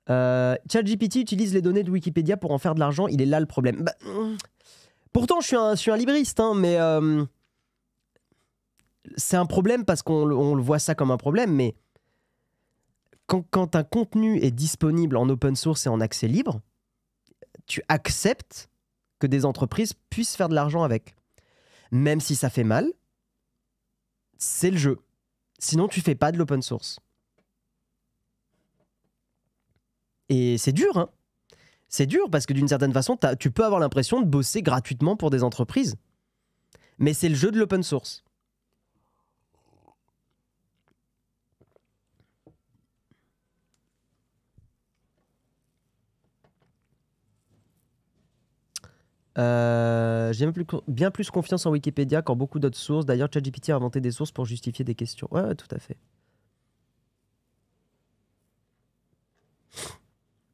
ChatGPT utilise les données de Wikipédia pour en faire de l'argent. Il est là le problème. Bah, pourtant, je suis un libriste, hein, mais c'est un problème parce qu'on le voit ça comme un problème. Mais quand un contenu est disponible en open source et en accès libre, tu acceptes que des entreprises puissent faire de l'argent avec. Même si ça fait mal, c'est le jeu. Sinon, tu fais pas de l'open source. Et c'est dur, hein. C'est dur parce que d'une certaine façon, tu peux avoir l'impression de bosser gratuitement pour des entreprises. Mais c'est le jeu de l'open source. J'ai bien plus confiance en Wikipédia qu'en beaucoup d'autres sources. D'ailleurs, ChatGPT a inventé des sources pour justifier des questions. Ouais, tout à fait.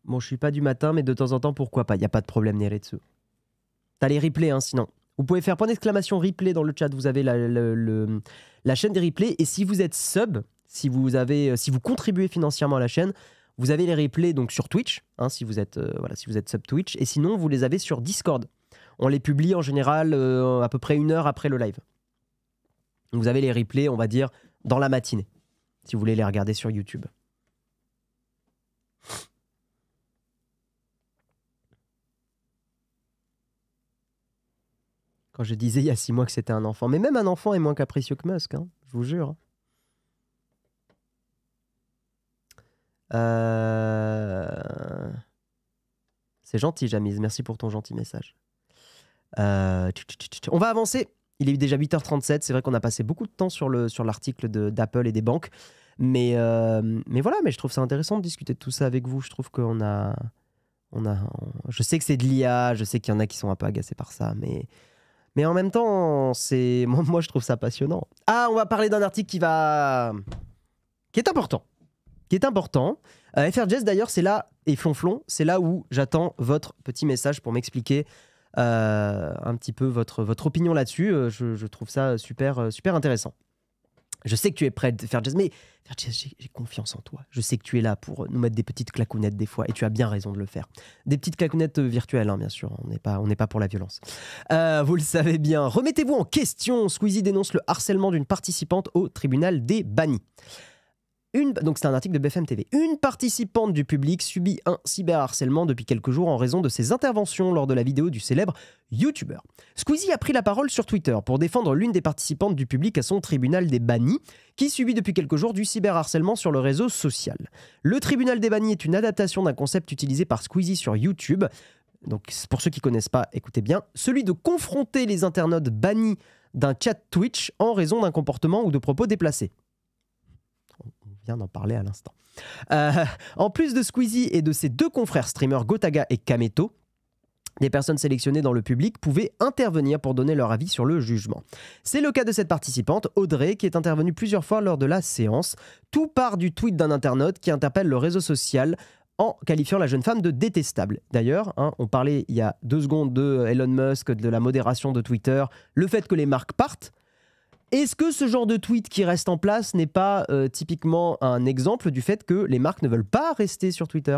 Bon, je suis pas du matin, mais de temps en temps, pourquoi pas. Il n'y a pas de problème, Neretsu. T'as les replays, hein, sinon. Vous pouvez faire point d'exclamation replay dans le chat. Vous avez la chaîne des replays. Et si vous êtes sub, si vous contribuez financièrement à la chaîne, vous avez les replays donc sur Twitch, hein, si vous êtes sub Twitch. Et sinon, vous les avez sur Discord. On les publie en général à peu près 1 heure après le live. Vous avez les replays, on va dire, dans la matinée, si vous voulez les regarder sur YouTube. Quand je disais il y a 6 mois que c'était un enfant. Mais même un enfant est moins capricieux que Musk, hein, je vous jure. C'est gentil, Jamise. Merci pour ton gentil message. On va avancer. Il est déjà 8h37. C'est vrai qu'on a passé beaucoup de temps sur l'article d'Apple et des banques. Mais voilà, mais je trouve ça intéressant de discuter de tout ça avec vous. Je trouve qu'on a... Je sais que c'est de l'IA, je sais qu'il y en a qui sont un peu agacés par ça, mais en même temps, moi je trouve ça passionnant. Ah, on va parler d'un article qui est important. FRJS d'ailleurs, c'est là, et Flonflon, c'est là où j'attends votre petit message pour m'expliquer un petit peu votre opinion là-dessus. Je trouve ça super intéressant. Je sais que tu es prêt, FRJS, mais FRJS, j'ai confiance en toi. Je sais que tu es là pour nous mettre des petites clacounettes des fois, et tu as bien raison de le faire. Des petites clacounettes virtuelles, hein, bien sûr. On n'est pas pour la violence. Vous le savez bien. Remettez-vous en question. Squeezie dénonce le harcèlement d'une participante au tribunal des bannis. Donc c'est un article de BFM TV. Une participante du public subit un cyberharcèlement depuis quelques jours en raison de ses interventions lors de la vidéo du célèbre YouTuber. Squeezie a pris la parole sur Twitter pour défendre l'une des participantes du public à son tribunal des bannis, qui subit depuis quelques jours du cyberharcèlement sur le réseau social. Le tribunal des bannis est une adaptation d'un concept utilisé par Squeezie sur YouTube. Donc pour ceux qui ne connaissent pas, écoutez bien, celui de confronter les internautes bannis d'un chat Twitch en raison d'un comportement ou de propos déplacés. D'en parler à l'instant. En plus de Squeezie et de ses 2 confrères streamers Gotaga et Kameto, des personnes sélectionnées dans le public pouvaient intervenir pour donner leur avis sur le jugement. C'est le cas de cette participante, Audrey, qui est intervenue plusieurs fois lors de la séance. Tout part du tweet d'un internaute qui interpelle le réseau social en qualifiant la jeune femme de détestable. D'ailleurs, hein, on parlait il y a 2 secondes de Elon Musk, de la modération de Twitter, le fait que les marques partent. Est-ce que ce genre de tweet qui reste en place n'est pas typiquement un exemple du fait que les marques ne veulent pas rester sur Twitter?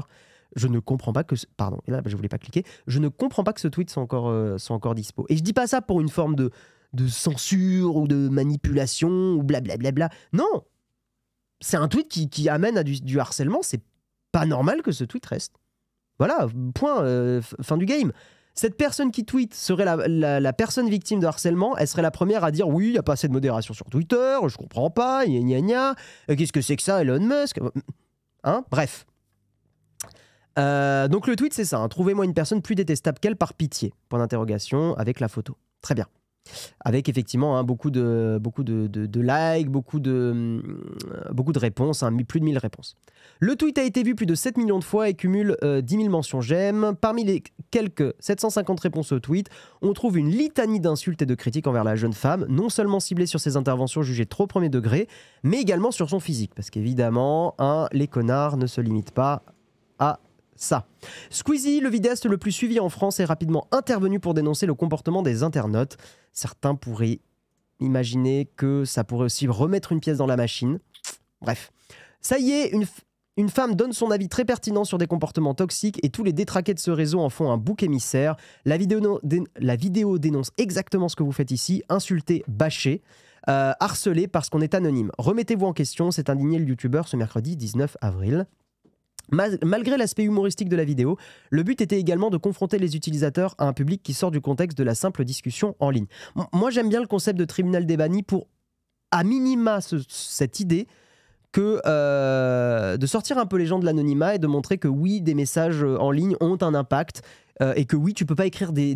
Je ne comprends pas que... Pardon, et là, je voulais pas cliquer. Je ne comprends pas que ce tweet soit encore dispo. Et je dis pas ça pour une forme de censure ou de manipulation ou blablabla. Non! C'est un tweet qui amène à du harcèlement. C'est pas normal que ce tweet reste. Voilà, point, fin du game. Cette personne qui tweet serait la personne victime de harcèlement, elle serait la première à dire oui, il n'y a pas assez de modération sur Twitter, je comprends pas, gna gna gna, qu'est-ce que c'est que ça, Elon Musk, hein, bref. Donc le tweet c'est ça, hein. Trouvez-moi une personne plus détestable qu'elle par pitié. Point d'interrogation avec la photo. Très bien. Avec effectivement hein, beaucoup de likes, beaucoup de réponses, hein, plus de 1000 réponses. Le tweet a été vu plus de 7 millions de fois et cumule 10 000 mentions j'aime. Parmi les quelques 750 réponses au tweet, on trouve une litanie d'insultes et de critiques envers la jeune femme, non seulement ciblée sur ses interventions jugées trop premier degré, mais également sur son physique. Parce qu'évidemment, hein, les connards ne se limitent pas à ça. Squeezie, le vidéaste le plus suivi en France, est rapidement intervenu pour dénoncer le comportement des internautes. Certains pourraient imaginer que ça pourrait aussi remettre une pièce dans la machine. Bref. Ça y est, une femme donne son avis très pertinent sur des comportements toxiques et tous les détraqués de ce réseau en font un bouc émissaire. La vidéo dénonce exactement ce que vous faites ici, insulter, bâcher, harceler parce qu'on est anonyme. Remettez-vous en question, s'est indigné le youtubeur ce mercredi 19 avril. Malgré l'aspect humoristique de la vidéo, le but était également de confronter les utilisateurs à un public qui sort du contexte de la simple discussion en ligne. Moi, j'aime bien le concept de tribunal des bannis pour, à minima, cette idée que de sortir un peu les gens de l'anonymat et de montrer que oui, des messages en ligne ont un impact et que oui, tu peux pas écrire des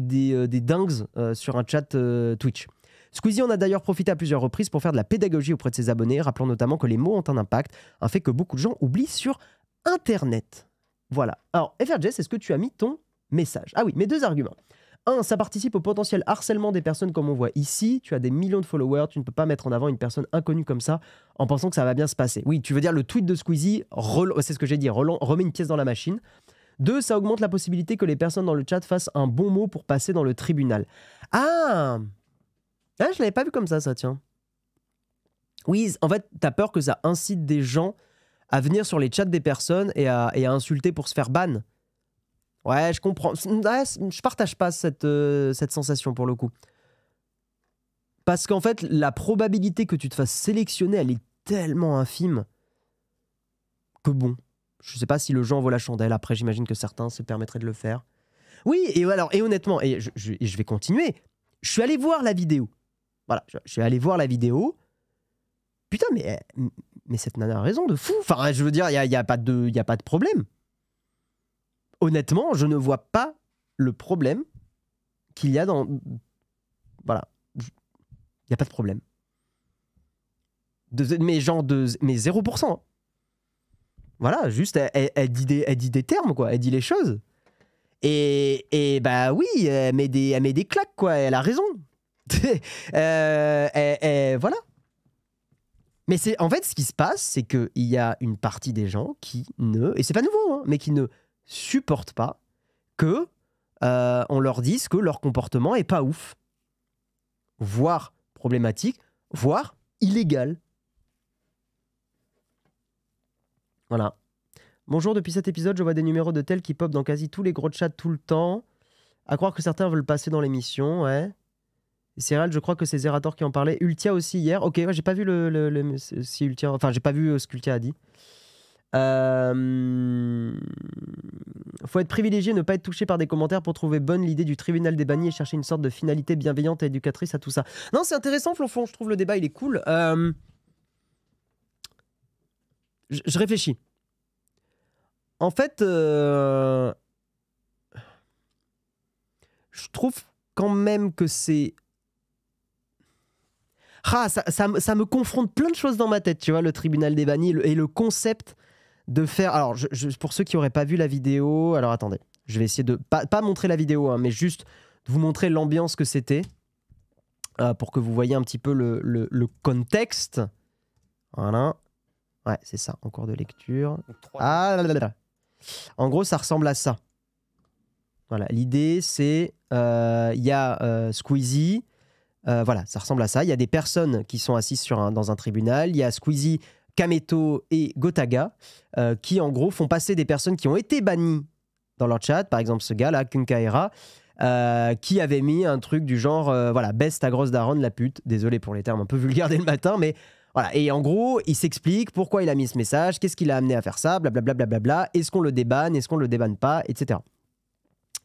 dingues sur un chat Twitch. Squeezie en a d'ailleurs profité à plusieurs reprises pour faire de la pédagogie auprès de ses abonnés, rappelant notamment que les mots ont un impact, un fait que beaucoup de gens oublient sur Internet. Voilà. Alors, FRJS, est-ce que tu as mis ton message? Ah oui, mes deux arguments. Un, ça participe au potentiel harcèlement des personnes comme on voit ici. Tu as des millions de followers, tu ne peux pas mettre en avant une personne inconnue comme ça en pensant que ça va bien se passer. Oui, tu veux dire le tweet de Squeezie, c'est ce que j'ai dit, remet une pièce dans la machine. Deux, ça augmente la possibilité que les personnes dans le chat fassent un bon mot pour passer dans le tribunal. Ah, je l'avais pas vu comme ça, tiens. Oui, en fait, t'as peur que ça incite des gens à venir sur les chats des personnes et à insulter pour se faire ban. Ouais, je comprends. Je partage pas cette sensation pour le coup. Parce qu'en fait, la probabilité que tu te fasses sélectionner, elle est tellement infime que bon, je sais pas si le jeu en vaut la chandelle. Après, j'imagine que certains se permettraient de le faire. Oui, et honnêtement, et je vais continuer, je suis allé voir la vidéo. Voilà, je suis allé voir la vidéo. Putain, mais cette nana a raison de fou. Enfin, je veux dire, il n'y a pas de problème. Honnêtement, je ne vois pas le problème qu'il y a dans... Voilà. Il n'y a pas de problème. Mais 0%. Hein. Voilà, juste, elle dit des termes, quoi. Elle dit les choses. Et bah oui, elle met des claques, quoi. Elle a raison. Voilà. Mais en fait, ce qui se passe, c'est qu'il y a une partie des gens qui et c'est pas nouveau, hein, mais qui ne supportent pas que on leur dise que leur comportement est pas ouf, voire problématique, voire illégal. Voilà. Bonjour, depuis cet épisode, je vois des numéros de tel qui pop dans quasi tous les gros chats tout le temps. À croire que certains veulent passer dans l'émission, ouais. Céral, je crois que c'est Zerator qui en parlait. Ultia aussi hier. Ok, ouais, j'ai pas vu si Ultia... Enfin, j'ai pas vu ce qu'Ultia a dit. Faut être privilégié, ne pas être touché par des commentaires pour trouver bonne l'idée du tribunal des bannis et chercher une sorte de finalité bienveillante et éducatrice à tout ça. Non, c'est intéressant, Flonflon. Je trouve le débat, il est cool. Je réfléchis. En fait, je trouve quand même que c'est... Ah, ça me confronte plein de choses dans ma tête, tu vois, le tribunal des bannis et le concept de faire... Alors, pour ceux qui n'auraient pas vu la vidéo, alors attendez, je vais essayer de... Pas montrer la vidéo, hein, mais juste de vous montrer l'ambiance que c'était, pour que vous voyez un petit peu le contexte. Voilà. Ouais, c'est ça, en cours de lecture. Ah là là là. En gros, ça ressemble à ça. Voilà, l'idée, c'est... Il y a Squeezie... voilà, ça ressemble à ça. Il y a des personnes qui sont assises dans un tribunal. Il y a Squeezie, Kameto et Gotaga qui, en gros, font passer des personnes qui ont été bannies dans leur chat. Par exemple, ce gars-là, Kunkaera, qui avait mis un truc du genre voilà, baisse ta grosse daronne, la pute. Désolé pour les termes un peu vulgaires dès le matin, mais voilà. Et en gros, il s'explique pourquoi il a mis ce message, qu'est-ce qui l'a amené à faire ça, blablabla. Blablabla. Est-ce qu'on le débanne, est-ce qu'on le débanne pas, etc.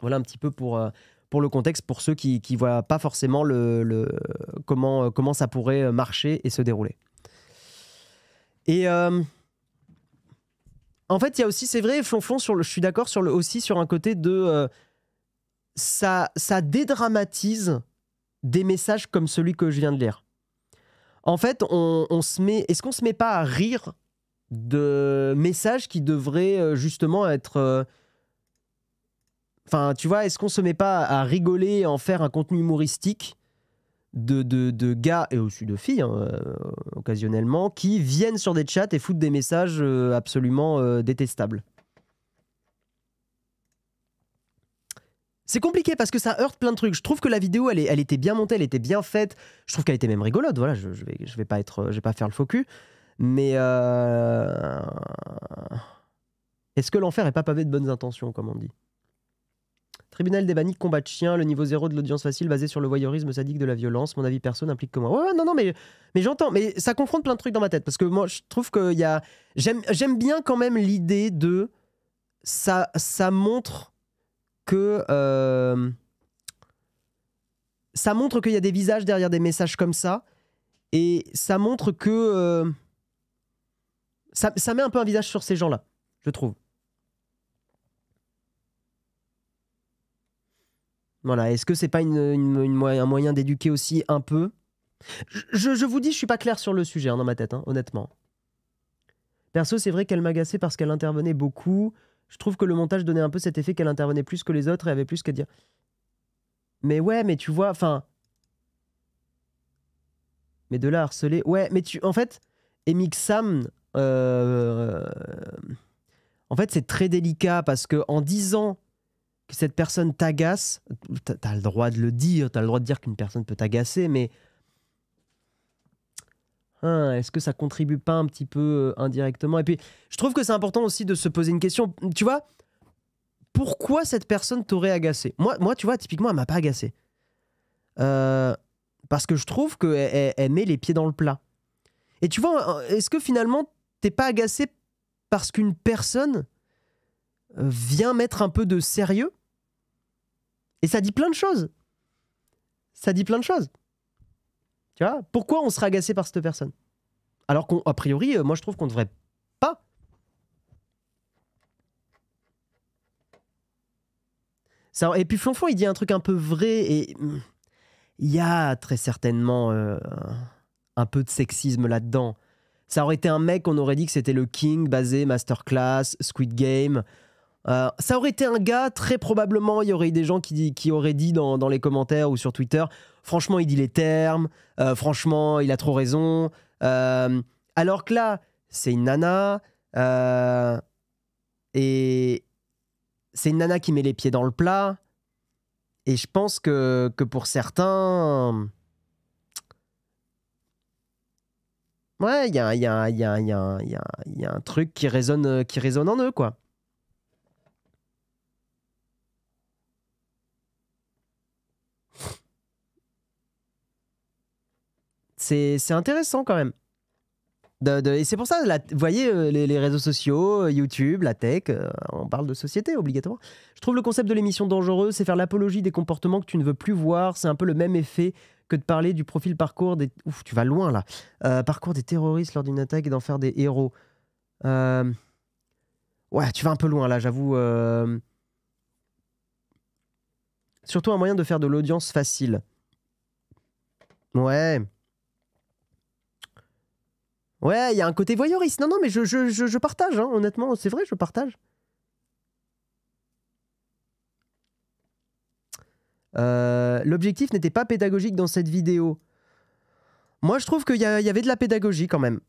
Voilà un petit peu pour le contexte, pour ceux qui ne voient pas forcément comment ça pourrait marcher et se dérouler. Et En fait, il y a aussi, c'est vrai, Flonflon, je suis d'accord aussi sur un côté de... ça dédramatise des messages comme celui que je viens de lire. En fait, est-ce qu'on se met pas à rire de messages qui devraient justement être... Enfin, tu vois, est-ce qu'on se met pas à rigoler et en faire un contenu humoristique de gars, et aussi de filles, hein, occasionnellement, qui viennent sur des chats et foutent des messages absolument détestables? C'est compliqué parce que ça heurte plein de trucs. Je trouve que la vidéo, elle était bien montée, elle était bien faite. Je trouve qu'elle était même rigolote. Voilà, je vais pas faire le faux cul. Mais est-ce que l'enfer est pas pavé de bonnes intentions, comme on dit? Tribunal des bannis, combat de chien, le niveau 0 de l'audience facile basé sur le voyeurisme sadique de la violence. Mon avis perso n'implique que moi. Ouais, non, mais j'entends. Mais ça confronte plein de trucs dans ma tête. Parce que moi, je trouve que j'aime bien quand même l'idée de... Ça montre que... ça montre qu'il y a des visages derrière des messages comme ça. Et ça montre que... ça met un peu un visage sur ces gens-là, je trouve. Voilà, est-ce que c'est pas un moyen d'éduquer aussi un peu? Je vous dis, je suis pas clair sur le sujet, hein, dans ma tête, hein, honnêtement. Perso, c'est vrai qu'elle m'agaçait parce qu'elle intervenait beaucoup. Je trouve que le montage donnait un peu cet effet qu'elle intervenait plus que les autres et avait plus qu'à dire. Mais ouais, mais tu vois, enfin... Mais de là à harceler... Ouais, mais en fait, Emic Sam... en fait, c'est très délicat parce que en disant que cette personne t'agace, t'as le droit de le dire, t'as le droit de dire qu'une personne peut t'agacer, mais est-ce que ça contribue pas un petit peu indirectement? Et puis, je trouve que c'est important aussi de se poser une question. Tu vois, pourquoi cette personne t'aurait agacé? Moi, tu vois, typiquement, elle m'a pas agacé. Parce que je trouve qu'elle met les pieds dans le plat. Et tu vois, est-ce que finalement, t'es pas agacé parce qu'une personne vient mettre un peu de sérieux? Et ça dit plein de choses. Ça dit plein de choses. Tu vois, pourquoi on serait agacé par cette personne? Alors qu'a priori, moi je trouve qu'on devrait pas. Ça, et puis Flonflon, il dit un truc un peu vrai, et il y a très certainement un peu de sexisme là-dedans. Ça aurait été un mec, on aurait dit que c'était le king, basé, masterclass, Squid Game. Ça aurait été un gars, très probablement, il y aurait eu des gens qui auraient dit dans les commentaires ou sur Twitter, franchement, il dit les termes, franchement, il a trop raison. Alors que là, c'est une nana, et c'est une nana qui met les pieds dans le plat, et je pense que pour certains... Ouais, il y a un truc qui résonne en eux, quoi. C'est intéressant quand même. Et c'est pour ça, vous voyez, les réseaux sociaux, YouTube, la tech, on parle de société obligatoirement. Je trouve le concept de l'émission dangereux, c'est faire l'apologie des comportements que tu ne veux plus voir. C'est un peu le même effet que de parler du profil parcours des... Ouf, tu vas loin là. Parcours des terroristes lors d'une attaque et d'en faire des héros. Ouais, tu vas un peu loin là, j'avoue. Surtout un moyen de faire de l'audience facile. Ouais. Ouais, il y a un côté voyeuriste. Non, mais je partage, hein, honnêtement. C'est vrai, je partage. L'objectif n'était pas pédagogique dans cette vidéo. Moi, je trouve qu'il y avait de la pédagogie quand même.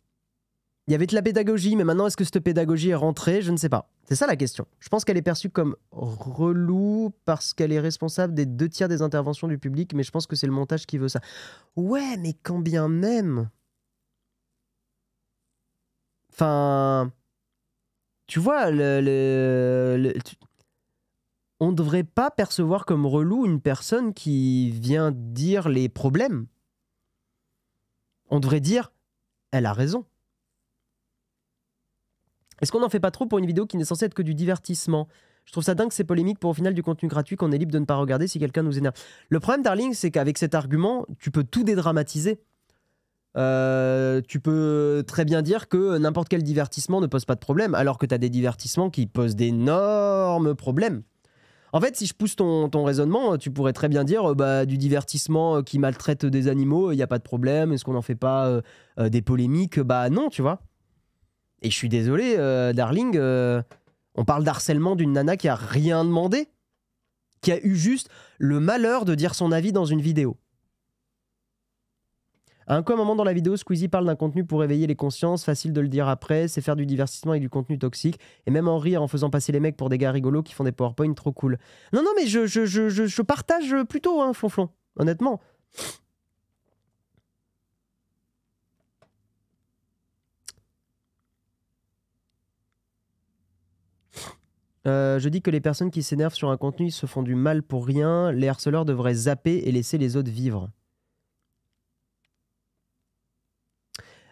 Il y avait de la pédagogie, mais maintenant, est-ce que cette pédagogie est rentrée? Je ne sais pas. C'est ça la question. Je pense qu'elle est perçue comme relou parce qu'elle est responsable des 2/3 des interventions du public, mais je pense que c'est le montage qui veut ça. Ouais, mais quand bien même... Enfin... Tu vois, on ne devrait pas percevoir comme relou une personne qui vient dire les problèmes. On devrait dire, elle a raison. Est-ce qu'on n'en fait pas trop pour une vidéo qui n'est censée être que du divertissement? Je trouve ça dingue, c'est polémique pour au final du contenu gratuit qu'on est libre de ne pas regarder si quelqu'un nous énerve. Le problème, darling, c'est qu'avec cet argument, tu peux tout dédramatiser. Tu peux très bien dire que n'importe quel divertissement ne pose pas de problème, alors que tu as des divertissements qui posent d'énormes problèmes. En fait, si je pousse ton raisonnement, tu pourrais très bien dire bah, du divertissement qui maltraite des animaux, il n'y a pas de problème, est-ce qu'on n'en fait pas des polémiques? Bah non, tu vois. Et je suis désolé, darling, on parle d'harcèlement d'une nana qui a rien demandé, qui a eu juste le malheur de dire son avis dans une vidéo. À un moment dans la vidéo, Squeezie parle d'un contenu pour éveiller les consciences, facile de le dire après, c'est faire du divertissement avec du contenu toxique, et même en rire en faisant passer les mecs pour des gars rigolos qui font des PowerPoint trop cool. Non, non, mais je partage plutôt, hein, Flonflon, honnêtement. Je dis que les personnes qui s'énervent sur un contenu se font du mal pour rien, les harceleurs devraient zapper et laisser les autres vivre.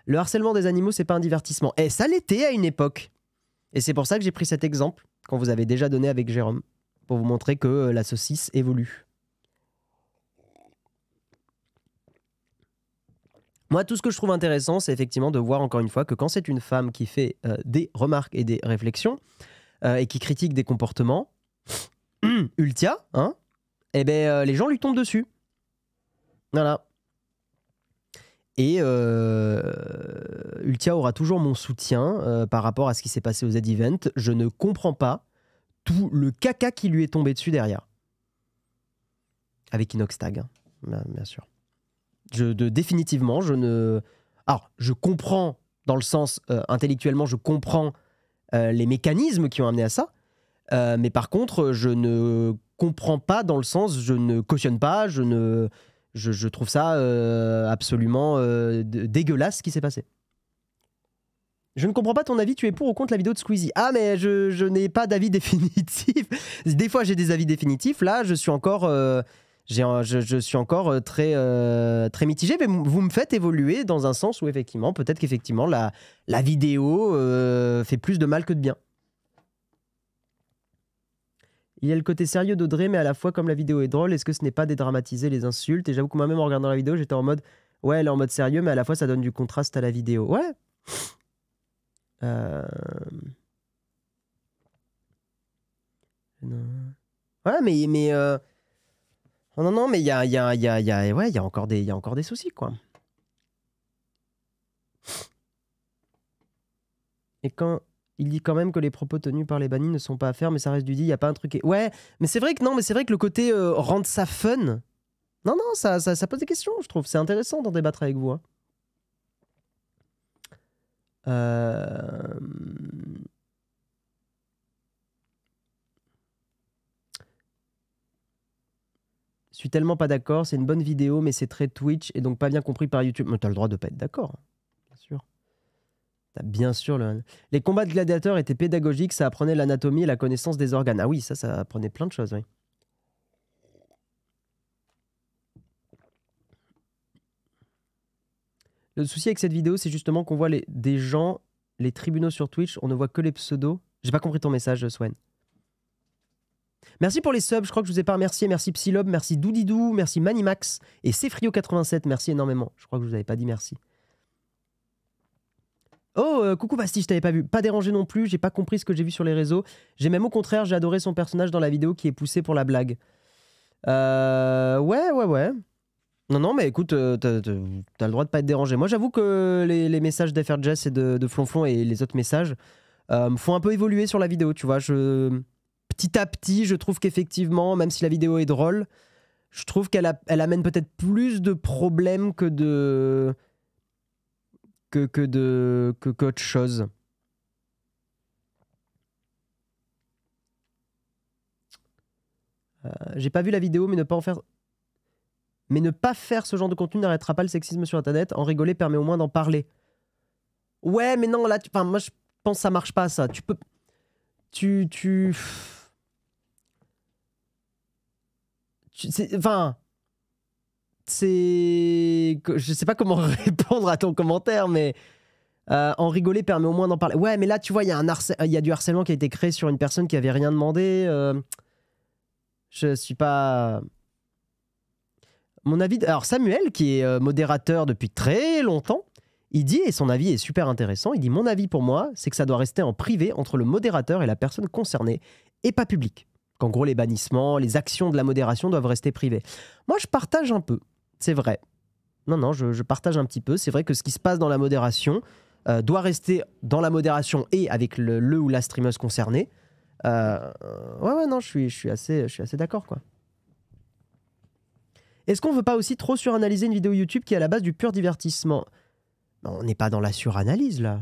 Le harcèlement des animaux, c'est pas un divertissement. Et ça l'était à une époque. Et c'est pour ça que j'ai pris cet exemple, qu'on vous avait déjà donné avec Jérôme, pour vous montrer que la saucisse évolue. Moi, tout ce que je trouve intéressant, c'est effectivement de voir encore une fois que quand c'est une femme qui fait des remarques et des réflexions, et qui critique des comportements, Ultia, hein, eh ben, les gens lui tombent dessus. Voilà. Et Ultia aura toujours mon soutien par rapport à ce qui s'est passé aux Z-Event. Je ne comprends pas tout le caca qui lui est tombé dessus derrière. Avec Inoxtag, hein, bien sûr. Définitivement, je ne... Alors, je comprends, dans le sens intellectuellement, je comprends les mécanismes qui ont amené à ça. Mais par contre, je ne comprends pas dans le sens, je ne cautionne pas, je trouve ça absolument dégueulasse ce qui s'est passé. Je ne comprends pas ton avis, tu es pour ou contre la vidéo de Squeezie? Ah, mais je n'ai pas d'avis définitif. Des fois, j'ai des avis définitifs. Là, je suis encore, je suis encore très, très mitigé. Mais vous me faites évoluer dans un sens où, effectivement, peut-être qu'effectivement, la vidéo fait plus de mal que de bien. Il y a le côté sérieux d'Audrey, mais à la fois, comme la vidéo est drôle, est-ce que ce n'est pas dédramatiser les insultes? Et j'avoue que moi-même, en regardant la vidéo, j'étais en mode, ouais, elle est en mode sérieux, mais à la fois, ça donne du contraste à la vidéo. Ouais. Ouais, mais non, non, mais il y a, ouais, il y a encore des soucis, quoi. Et quand il dit quand même que les propos tenus par les bannis ne sont pas à faire, mais ça reste du dit, il n'y a pas un truc... Ouais, mais c'est vrai que non, mais c'est vrai que le côté rendre ça fun... Non, non, ça pose des questions, je trouve. C'est intéressant d'en débattre avec vous. Hein. Je suis tellement pas d'accord, c'est une bonne vidéo, mais c'est très Twitch et donc pas bien compris par YouTube. Mais t'as le droit de pas être d'accord, hein. Bien sûr. T'as bien sûr les combats de gladiateurs étaient pédagogiques, ça apprenait l'anatomie et la connaissance des organes. Ah oui, ça apprenait plein de choses, oui. Le souci avec cette vidéo, c'est justement qu'on voit des gens, les tribunaux sur Twitch, on ne voit que les pseudos. J'ai pas compris ton message, Swen. Merci pour les subs, je crois que je vous ai pas remercié. Merci Psylob, merci Doudidou, merci Manimax et Cefrio87, merci énormément. Je crois que je vous avais pas dit merci. Oh, coucou Basti, je t'avais pas vu. Pas dérangé non plus, j'ai pas compris ce que j'ai vu sur les réseaux. J'ai même au contraire, j'ai adoré son personnage dans la vidéo qui est poussé pour la blague. Ouais. Non, non, mais écoute, t'as le droit de pas être dérangé. Moi, j'avoue que les messages d'FRJS et de Flonflon et les autres messages me font un peu évoluer sur la vidéo, tu vois. Petit à petit, je trouve qu'effectivement, même si la vidéo est drôle, je trouve qu'elle amène peut-être plus de problèmes que qu'autre chose. J'ai pas vu la vidéo, mais ne pas faire ce genre de contenu n'arrêtera pas le sexisme sur Internet. En rigoler permet au moins d'en parler. Ouais, mais non, là, moi, je pense que ça marche pas, ça. Tu peux... Enfin... Je sais pas comment répondre à ton commentaire, mais... en rigoler permet au moins d'en parler. Ouais, mais là, tu vois, il y a du harcèlement qui a été créé sur une personne qui avait rien demandé. Je suis pas... Mon avis... Alors Samuel, qui est modérateur depuis très longtemps, il dit, et son avis est super intéressant, il dit « Mon avis pour moi, c'est que ça doit rester en privé entre le modérateur et la personne concernée, et pas public. Qu'en gros, les bannissements, les actions de la modération doivent rester privées. » Moi, je partage un peu, c'est vrai. Non, je partage un petit peu. C'est vrai que ce qui se passe dans la modération doit rester dans la modération et avec le ou la streameuse concernée. Ouais, non, je suis assez d'accord, quoi. Est-ce qu'on veut pas aussi trop suranalyser une vidéo YouTube qui est à la base du pur divertissement? On n'est pas dans la suranalyse, là.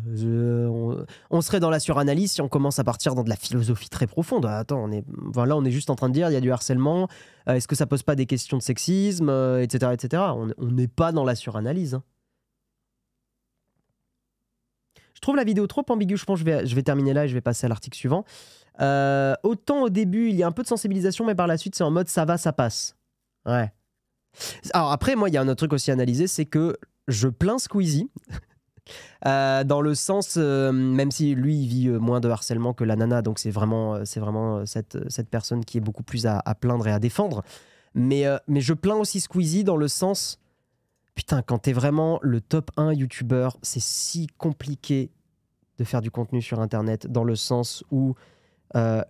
On serait dans la suranalyse si on commence à partir dans de la philosophie très profonde. Attends, là, on est juste en train de dire il y a du harcèlement. Est-ce que ça pose pas des questions de sexisme, etc., etc. On n'est pas dans la suranalyse. Hein. Je trouve la vidéo trop ambiguë. Je pense que je vais terminer là et je vais passer à l'article suivant. Autant au début, il y a un peu de sensibilisation, mais par la suite, c'est en mode ça va, ça passe. Ouais. Alors après, moi, il y a un autre truc aussi à analyser, c'est que je plains Squeezie, dans le sens, même si lui, il vit moins de harcèlement que la nana, donc c'est vraiment cette personne qui est beaucoup plus à plaindre et à défendre. Mais je plains aussi Squeezie dans le sens, putain, quand t'es vraiment le top 1 YouTuber, c'est si compliqué de faire du contenu sur Internet, dans le sens où la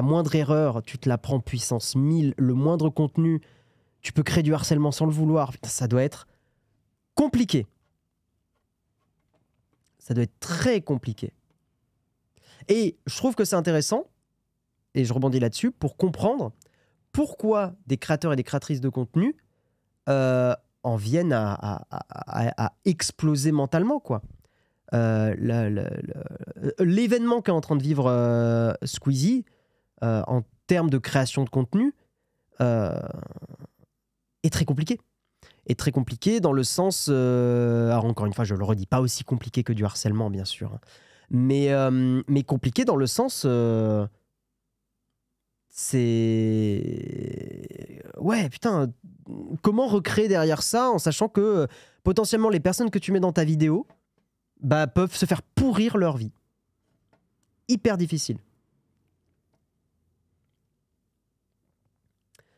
moindre erreur, tu te la prends puissance 1000, le moindre contenu, tu peux créer du harcèlement sans le vouloir. Putain, ça doit être compliqué. Ça doit être très compliqué. Et je trouve que c'est intéressant, et je rebondis là-dessus, pour comprendre pourquoi des créateurs et des créatrices de contenu en viennent à exploser mentalement, quoi. L'événement qu'est en train de vivre Squeezie, en termes de création de contenu, est très compliqué. Est très compliqué dans le sens... alors encore une fois, je le redis, pas aussi compliqué que du harcèlement, bien sûr. Hein, mais compliqué dans le sens... c'est... Ouais, putain, comment recréer derrière ça en sachant que potentiellement les personnes que tu mets dans ta vidéo peuvent se faire pourrir leur vie. Hyper difficile.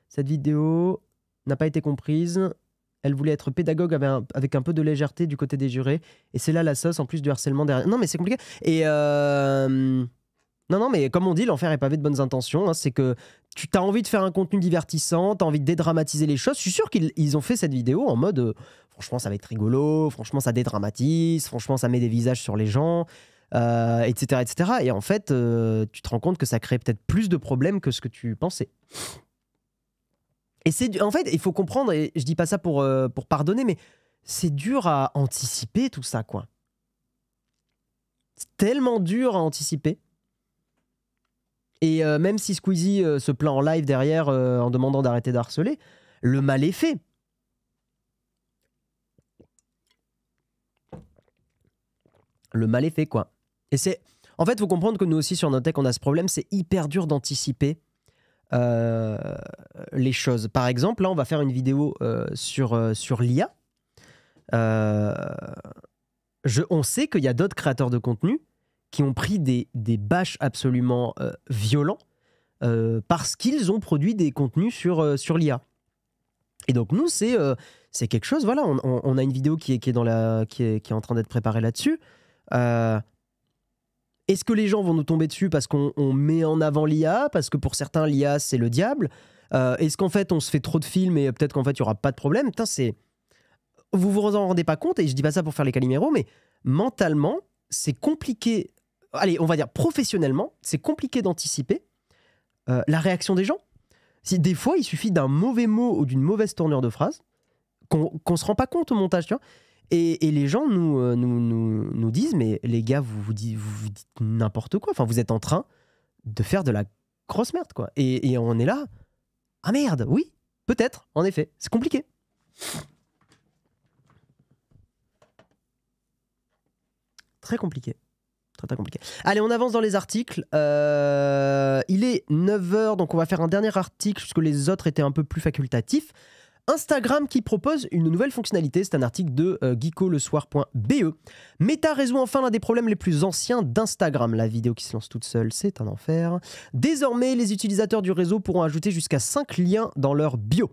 Cette vidéo n'a pas été comprise. Elle voulait être pédagogue avec un peu de légèreté du côté des jurés. Et c'est là la sauce, en plus du harcèlement derrière. Non, mais c'est compliqué. Et non, mais comme on dit, l'enfer est pavé de bonnes intentions. Hein, c'est que tu as envie de faire un contenu divertissant, tu as envie de dédramatiser les choses. Je suis sûr qu'ils ont fait cette vidéo en mode franchement, ça va être rigolo, franchement, ça dédramatise, franchement, ça met des visages sur les gens, etc., etc. Et en fait, tu te rends compte que ça crée peut-être plus de problèmes que ce que tu pensais. Et en fait, il faut comprendre, et je dis pas ça pour pardonner, mais c'est dur à anticiper tout ça, quoi. C'est tellement dur à anticiper. Et même si Squeezie se plaint en live derrière en demandant d'arrêter d'harceler, le mal est fait. Le mal est fait, quoi. Et c'est... En fait, il faut comprendre que nous aussi, sur Notech, on a ce problème, c'est hyper dur d'anticiper les choses. Par exemple, là, on va faire une vidéo sur l'IA. On sait qu'il y a d'autres créateurs de contenu qui ont pris des bâches absolument violents parce qu'ils ont produit des contenus sur l'IA. Et donc nous, c'est quelque chose, voilà, on a une vidéo qui est en train d'être préparée là-dessus. Est-ce que les gens vont nous tomber dessus parce qu'on met en avant l'IA, parce que pour certains, l'IA, c'est le diable? Est-ce qu'en fait, on se fait trop de films et peut-être qu'en fait, il n'y aura pas de problème? Putain, vous vous en rendez pas compte, et je dis pas ça pour faire les caliméros, mais mentalement, c'est compliqué. Allez, on va dire professionnellement, c'est compliqué d'anticiper la réaction des gens. Des fois, il suffit d'un mauvais mot ou d'une mauvaise tournure de phrase qu'on se rend pas compte au montage, tu vois. Et les gens nous disent, mais les gars, vous dites n'importe quoi. Enfin, vous êtes en train de faire de la grosse merde, quoi. Et on est là. Ah merde, oui, peut-être, en effet. C'est compliqué. Très compliqué. Très compliqué. Allez, on avance dans les articles. Il est 9h, donc on va faire un dernier article, puisque les autres étaient un peu plus facultatifs. Instagram qui propose une nouvelle fonctionnalité, c'est un article de geekolesoir.be. Meta résout enfin l'un des problèmes les plus anciens d'Instagram. La vidéo qui se lance toute seule, c'est un enfer. Désormais, les utilisateurs du réseau pourront ajouter jusqu'à 5 liens dans leur bio.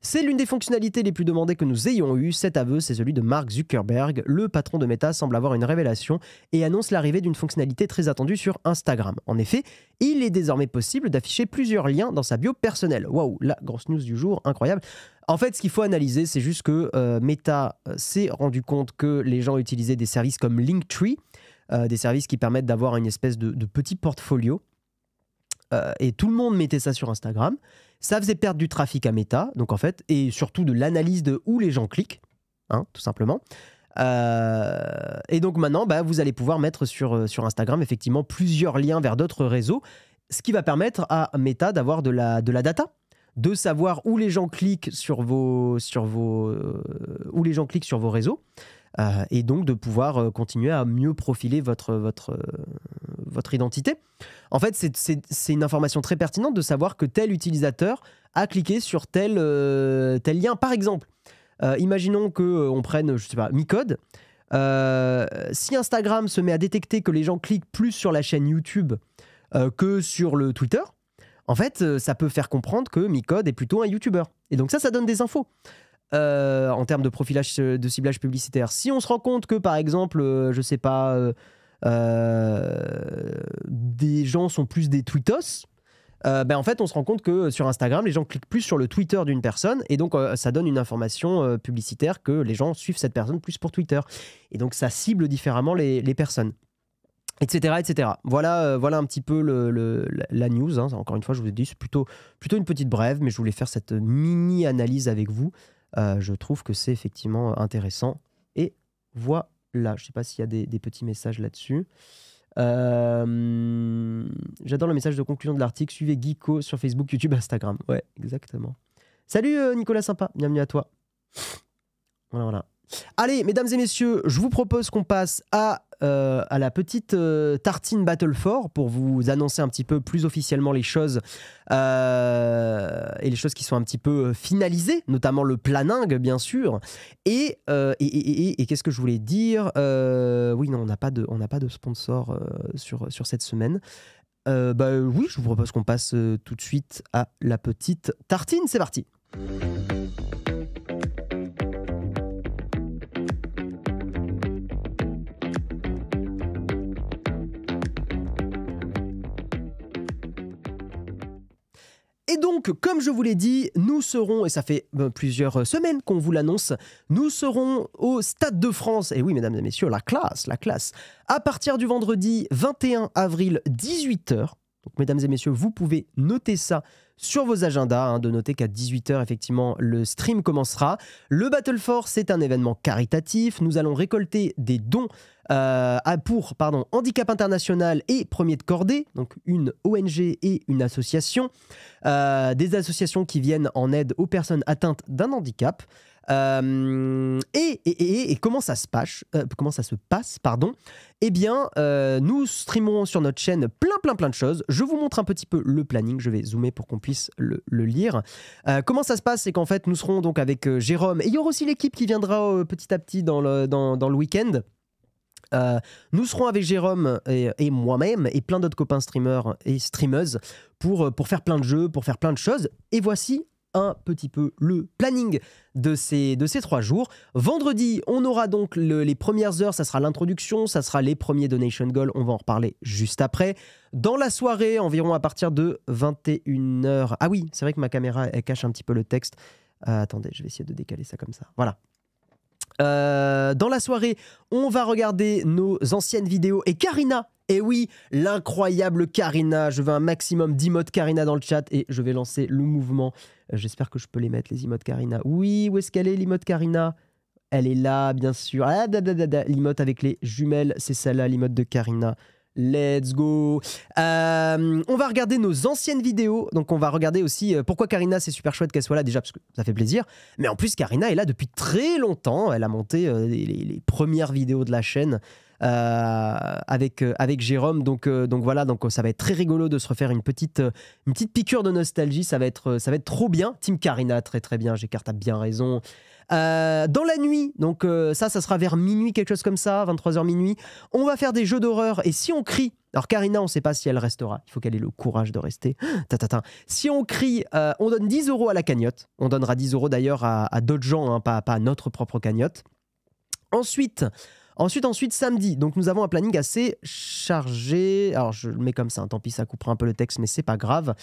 C'est l'une des fonctionnalités les plus demandées que nous ayons eues. Cet aveu, c'est celui de Mark Zuckerberg. Le patron de Meta semble avoir une révélation et annonce l'arrivée d'une fonctionnalité très attendue sur Instagram. En effet, il est désormais possible d'afficher plusieurs liens dans sa bio personnelle. Waouh, la grosse news du jour, incroyable. En fait, ce qu'il faut analyser, c'est juste que Meta s'est rendu compte que les gens utilisaient des services comme Linktree, des services qui permettent d'avoir une espèce de petit portfolio. Et tout le monde mettait ça sur Instagram. Ça faisait perdre du trafic à Meta, donc en fait, et surtout de l'analyse de où les gens cliquent, hein, tout simplement. Et donc maintenant, vous allez pouvoir mettre sur Instagram effectivement plusieurs liens vers d'autres réseaux, ce qui va permettre à Meta d'avoir de la data, de savoir où les gens cliquent sur vos réseaux. Et donc de pouvoir continuer à mieux profiler votre identité. En fait, c'est une information très pertinente de savoir que tel utilisateur a cliqué sur tel lien. Par exemple, imaginons qu'on prenne, je sais pas, Micode. Si Instagram se met à détecter que les gens cliquent plus sur la chaîne YouTube que sur le Twitter, en fait, ça peut faire comprendre que Micode est plutôt un YouTuber. Et donc ça donne des infos. En termes de profilage, de ciblage publicitaire. Si on se rend compte que, par exemple, je sais pas, des gens sont plus des tweetos, en fait, on se rend compte que sur Instagram, les gens cliquent plus sur le Twitter d'une personne, et donc ça donne une information publicitaire que les gens suivent cette personne plus pour Twitter. Et donc ça cible différemment les personnes. Etc., etc. Voilà un petit peu la news. Hein. Encore une fois, je vous ai dit, c'est plutôt une petite brève, mais je voulais faire cette mini-analyse avec vous. Je trouve que c'est effectivement intéressant. Et voilà, je ne sais pas s'il y a des petits messages là-dessus. J'adore le message de conclusion de l'article. Suivez Geeko sur Facebook, YouTube, Instagram. Ouais, exactement. Salut Nicolas Sympa, bienvenue à toi. Voilà. Allez, mesdames et messieurs, je vous propose qu'on passe à la petite tartine Battle 4 pour vous annoncer un petit peu plus officiellement les choses et les choses qui sont un petit peu finalisées, notamment le planning, bien sûr. Et qu'est-ce que je voulais dire oui, non, on n'a pas de sponsor sur cette semaine. Oui, je vous propose qu'on passe tout de suite à la petite tartine. C'est parti. Et donc, comme je vous l'ai dit, nous serons, et ça fait plusieurs semaines qu'on vous l'annonce, nous serons au Stade de France. Et oui, mesdames et messieurs, la classe. À partir du vendredi 21 avril, 18h. Donc, mesdames et messieurs, vous pouvez noter ça sur vos agendas, hein, de noter qu'à 18h, effectivement, le stream commencera. Le Battle Force, c'est un événement caritatif. Nous allons récolter des dons pour Handicap International et Premier de Cordée, donc une ONG et une association. Des associations qui viennent en aide aux personnes atteintes d'un handicap. Et comment ça se passe, Eh bien, nous streamerons sur notre chaîne plein de choses. Je vous montre un petit peu le planning. Je vais zoomer pour qu'on puisse le lire. Comment ça se passe, c'est qu'en fait, nous serons donc avec Jérôme, et il y aura aussi l'équipe qui viendra petit à petit dans le week-end. Nous serons avec Jérôme et moi-même et plein d'autres copains streamers et streameuses pour faire plein de jeux, pour faire plein de choses. Et voici un petit peu le planning de ces 3 jours. Vendredi, on aura donc les premières heures, ça sera l'introduction, ça sera les premiers donation goals, on va en reparler juste après. Dans la soirée, environ à partir de 21h. Ah oui, c'est vrai que ma caméra, elle cache un petit peu le texte. Attendez, je vais essayer de décaler ça comme ça. Voilà. Dans la soirée, on va regarder nos anciennes vidéos et Karina. Et oui, l'incroyable Karina. Je veux un maximum d'emotes Karina dans le chat et je vais lancer le mouvement. J'espère que je peux les mettre, les emotes Karina. Oui, où est-ce qu'elle est, l'emote Karina? Elle est là, bien sûr. L'emote avec les jumelles, c'est celle-là, l'emote de Karina. Let's go. On va regarder nos anciennes vidéos. Donc on va regarder aussi pourquoi Karina, c'est super chouette qu'elle soit là, déjà parce que ça fait plaisir. Mais en plus, Karina est là depuis très longtemps. Elle a monté les premières vidéos de la chaîne avec Jérôme. Donc voilà, donc ça va être très rigolo de se refaire une petite piqûre de nostalgie. Ça va être trop bien. Team Karina, très très bien. J'écarte a bien raison. Dans la nuit, donc ça sera vers minuit, quelque chose comme ça, 23h minuit, on va faire des jeux d'horreur. Et si on crie, alors Karina, on ne sait pas si elle restera, il faut qu'elle ait le courage de rester. Si on crie, on donne 10 € à la cagnotte. On donnera 10 € d'ailleurs à d'autres gens, hein, pas à notre propre cagnotte. Ensuite, samedi, donc nous avons un planning assez chargé. Alors je le mets comme ça, hein, tant pis, ça coupera un peu le texte, mais c'est pas grave.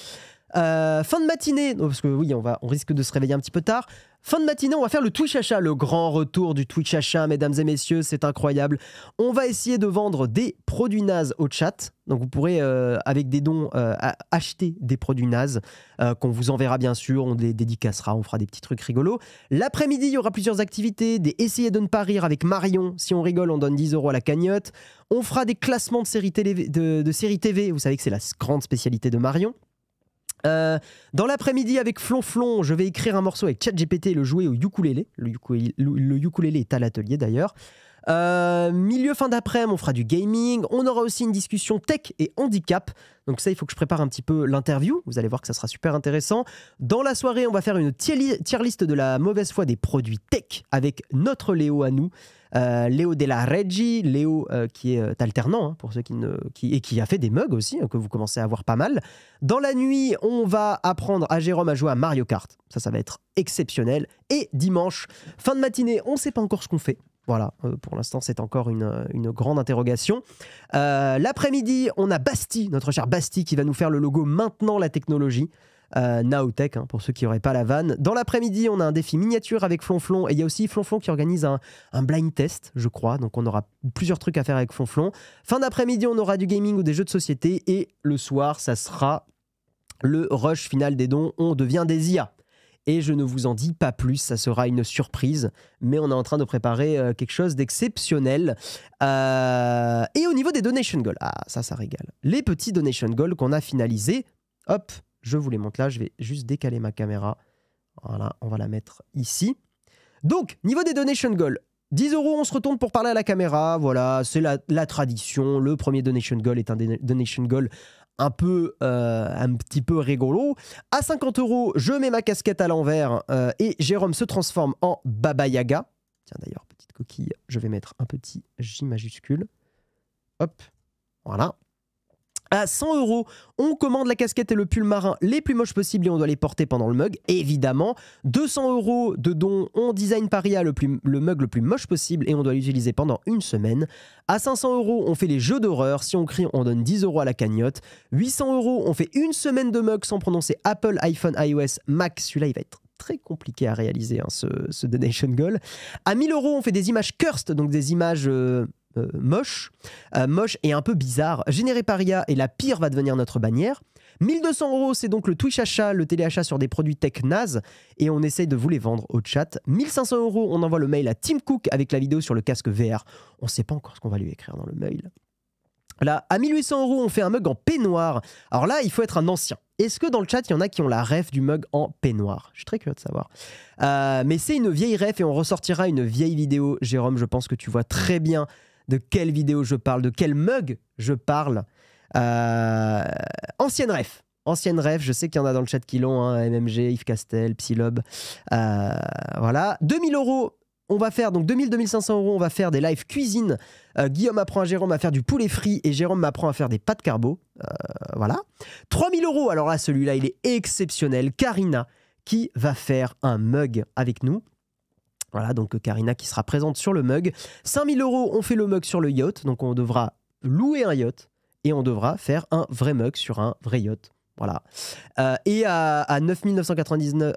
Fin de matinée, parce que oui, on risque de se réveiller un petit peu tard. Fin de matinée, on va faire le Twitch Achat, le grand retour du Twitch Achat, mesdames et messieurs, c'est incroyable. On va essayer de vendre des produits nazes au chat. Donc vous pourrez, avec des dons, acheter des produits nazes qu'on vous enverra bien sûr, on les dédicacera, on fera des petits trucs rigolos. L'après-midi, il y aura plusieurs activités, des Essayer de ne pas rire avec Marion. Si on rigole, on donne 10 € à la cagnotte. On fera des classements de séries TV, vous savez que c'est la grande spécialité de Marion. Dans l'après-midi avec Flonflon, je vais écrire un morceau avec ChatGPT et le jouer au ukulélé. Le ukulélé est à l'atelier d'ailleurs. Milieu fin d'après-midi, on fera du gaming. On aura aussi une discussion tech et handicap. Donc ça, il faut que je prépare un petit peu l'interview. Vous allez voir que ça sera super intéressant. Dans la soirée, on va faire une tier list de la mauvaise foi des produits tech avec notre Léo à nous. Léo Della Reggi, Léo qui est alternant, hein, pour ceux qui a fait des mugs aussi, hein, que vous commencez à avoir pas mal. Dans la nuit, on va apprendre à Jérôme à jouer à Mario Kart. Ça va être exceptionnel. Et dimanche, fin de matinée, on ne sait pas encore ce qu'on fait. Voilà, pour l'instant, c'est encore une grande interrogation. L'après-midi, on a Basti, notre cher Basti, qui va nous faire le logo Maintenant la technologie. Naotech, hein, pour ceux qui n'auraient pas la vanne. Dans l'après-midi, on a un défi miniature avec Flonflon. Et il y a aussi Flonflon qui organise un blind test, je crois. Donc on aura plusieurs trucs à faire avec Flonflon. Fin d'après-midi, on aura du gaming ou des jeux de société. Et le soir, ça sera le rush final des dons. On devient des IA. Et je ne vous en dis pas plus, ça sera une surprise. Mais on est en train de préparer quelque chose d'exceptionnel. Et au niveau des donation goals, ça régale. Les petits donation goals qu'on a finalisés, hop, je vous les montre là, je vais juste décaler ma caméra. Voilà, on va la mettre ici. Donc, niveau des donation goals, 10 €, on se retourne pour parler à la caméra. Voilà, c'est la tradition. Le premier donation goal est un donation goal un petit peu rigolo. À 50 €, je mets ma casquette à l'envers et Jérôme se transforme en Baba Yaga. Tiens, d'ailleurs, petite coquille, je vais mettre un petit J majuscule. Hop, voilà. À 100 €, on commande la casquette et le pull marin les plus moches possibles et on doit les porter pendant le mug, évidemment. 200 € de dons, on design Paria le mug le plus moche possible et on doit l'utiliser pendant une semaine. À 500 €, on fait les jeux d'horreur. Si on crie, on donne 10 € à la cagnotte. 800 €, on fait une semaine de mug sans prononcer Apple, iPhone, iOS, Mac. Celui-là, il va être très compliqué à réaliser, hein, ce donation goal. À 1000 €, on fait des images cursed, donc des images moches et un peu bizarres, générées par IA, et la pire va devenir notre bannière. 1200 €, c'est donc le Twitch achat, le téléachat sur des produits tech naze, et on essaye de vous les vendre au chat. 1500 €, on envoie le mail à Tim Cook avec la vidéo sur le casque VR. On ne sait pas encore ce qu'on va lui écrire dans le mail. Là, à 1800 €, on fait un mug en peignoir. Alors là, il faut être un ancien. Est-ce que dans le chat, il y en a qui ont la ref du mug en peignoir? Je suis très curieux de savoir. Mais c'est une vieille ref et on ressortira une vieille vidéo. Jérôme, je pense que tu vois très bien de quelle vidéo je parle, de quel mug je parle. Ancienne ref, je sais qu'il y en a dans le chat qui l'ont, hein, MMG, Yves Castel, Psylob. Voilà. 2000 €, on va faire, donc 2500 €, on va faire des live cuisine. Guillaume apprend à Jérôme à faire du poulet frit et Jérôme m'apprend à faire des pâtes carbo. Voilà. 3000 €, alors là, celui-là, il est exceptionnel. Karina qui va faire un mug avec nous. Voilà, donc Karina qui sera présente sur le mug. 5000 €, on fait le mug sur le yacht. Donc on devra louer un yacht et on devra faire un vrai mug sur un vrai yacht. Voilà. Et à 1999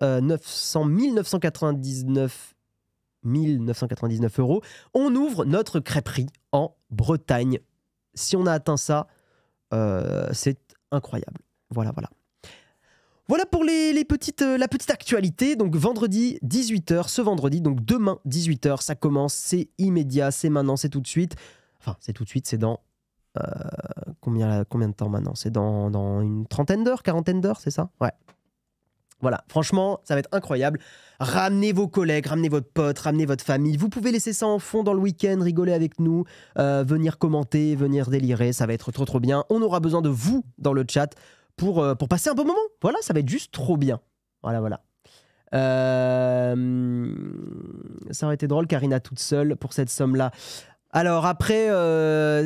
€, on ouvre notre crêperie en Bretagne. Si on a atteint ça, c'est incroyable. Voilà. Voilà pour la petite actualité. Donc vendredi 18h, ce vendredi, donc demain 18h, ça commence, c'est immédiat, c'est maintenant, c'est tout de suite. Enfin, c'est tout de suite, c'est dans combien de temps maintenant? C'est dans une trentaine d'heures, quarantaine d'heures, c'est ça? Ouais. Voilà, franchement, ça va être incroyable. Ramenez vos collègues, ramenez votre pote, ramenez votre famille. Vous pouvez laisser ça en fond dans le week-end, rigoler avec nous, venir commenter, venir délirer. Ça va être trop bien. On aura besoin de vous dans le chat pour passer un bon moment. Voilà, ça va être juste trop bien. Voilà. Ça aurait été drôle, Karina toute seule pour cette somme-là. Alors après,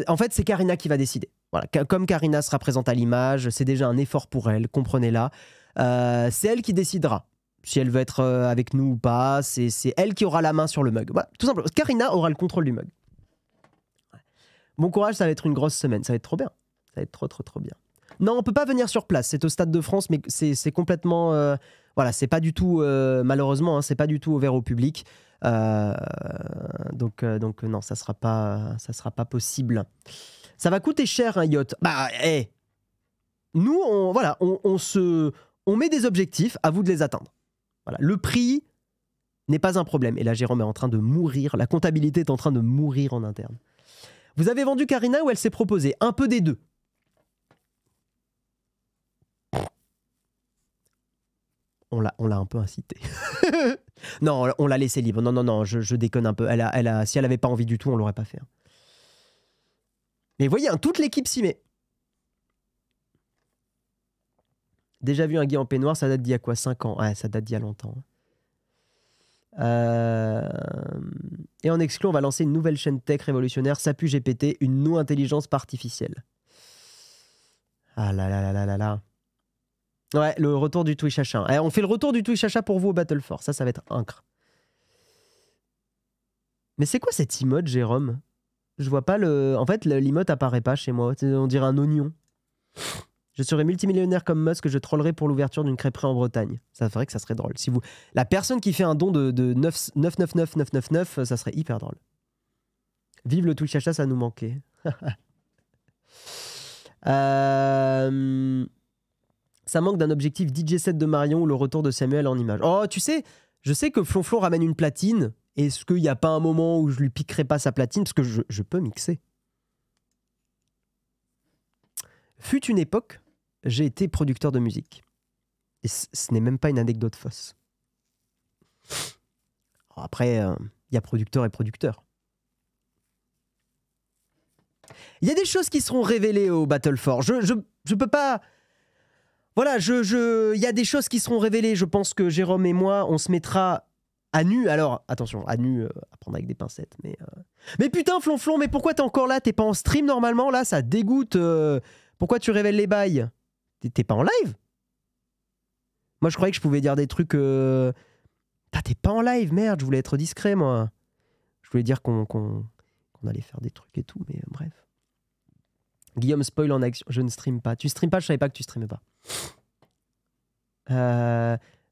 en fait, c'est Karina qui va décider. Voilà, comme Karina sera présente à l'image, c'est déjà un effort pour elle, comprenez-la. C'est elle qui décidera si elle veut être avec nous ou pas. C'est elle qui aura la main sur le mug. Voilà, tout simplement. Karina aura le contrôle du mug. Bon courage, ça va être une grosse semaine. Ça va être trop bien. Ça va être trop bien. Non, on peut pas venir sur place. C'est au Stade de France, mais c'est complètement... voilà, c'est pas du tout... malheureusement, hein, c'est pas du tout ouvert au public. Donc non, ça sera pas possible. Ça va coûter cher un yacht. Bah, nous, on met des objectifs, à vous de les atteindre. Voilà, le prix n'est pas un problème. Et là, Jérôme est en train de mourir. La comptabilité est en train de mourir en interne. Vous avez vendu Karina ou elle s'est proposée? Un peu des deux. On l'a un peu incité. Non, on l'a laissé libre. Non, je déconne un peu. Si elle avait pas envie du tout, on l'aurait pas fait. Mais vous voyez, hein, toute l'équipe s'y met. Déjà vu un Guy en peignoir, ça date d'il y a quoi? 5 ans. Ouais, ça date d'il y a longtemps. Et en exclu, on va lancer une nouvelle chaîne tech révolutionnaire, SAPU GPT, une no-intelligence artificielle. Ah là là là là là là. Ouais, le retour du Twitch achat. On fait le retour du Twitch achat pour vous au Battle Force. Ça va être incre. Mais c'est quoi cet emote, Jérôme? Je vois pas le... En fait, l'emote apparaît pas chez moi. On dirait un oignon. Je serais multimillionnaire comme Musk, je trollerais pour l'ouverture d'une crêperie en Bretagne. Ça ferait que ça serait drôle. Si vous... La personne qui fait un don de 999, ça serait hyper drôle. Vive le Twitch achat, ça nous manquait. Ça manque d'un objectif DJ set de Marion ou le retour de Samuel en image. Oh, tu sais, je sais que Flonflon ramène une platine. Est-ce qu'il n'y a pas un moment où je lui piquerai pas sa platine? Parce que je peux mixer. Fut une époque, j'ai été producteur de musique. Et ce n'est même pas une anecdote fausse. Après, il y a producteur et producteur. Il y a des choses qui seront révélées au Battle Force. Je peux pas... Voilà, il y a des choses qui seront révélées. Je pense que Jérôme et moi, on se mettra à nu. Alors, attention, à nu, à prendre avec des pincettes. Mais putain, Flonflon, mais pourquoi t'es encore là? T'es pas en stream normalement? Là, ça dégoûte. Pourquoi tu révèles les bails? T'es pas en live? Moi, je croyais que je pouvais dire des trucs... T'es pas en live, merde. Je voulais être discret, moi. Je voulais dire qu'on allait faire des trucs et tout, mais bref. Guillaume spoil en action. Je ne stream pas. Tu stream pas? Je savais pas que tu streamais pas.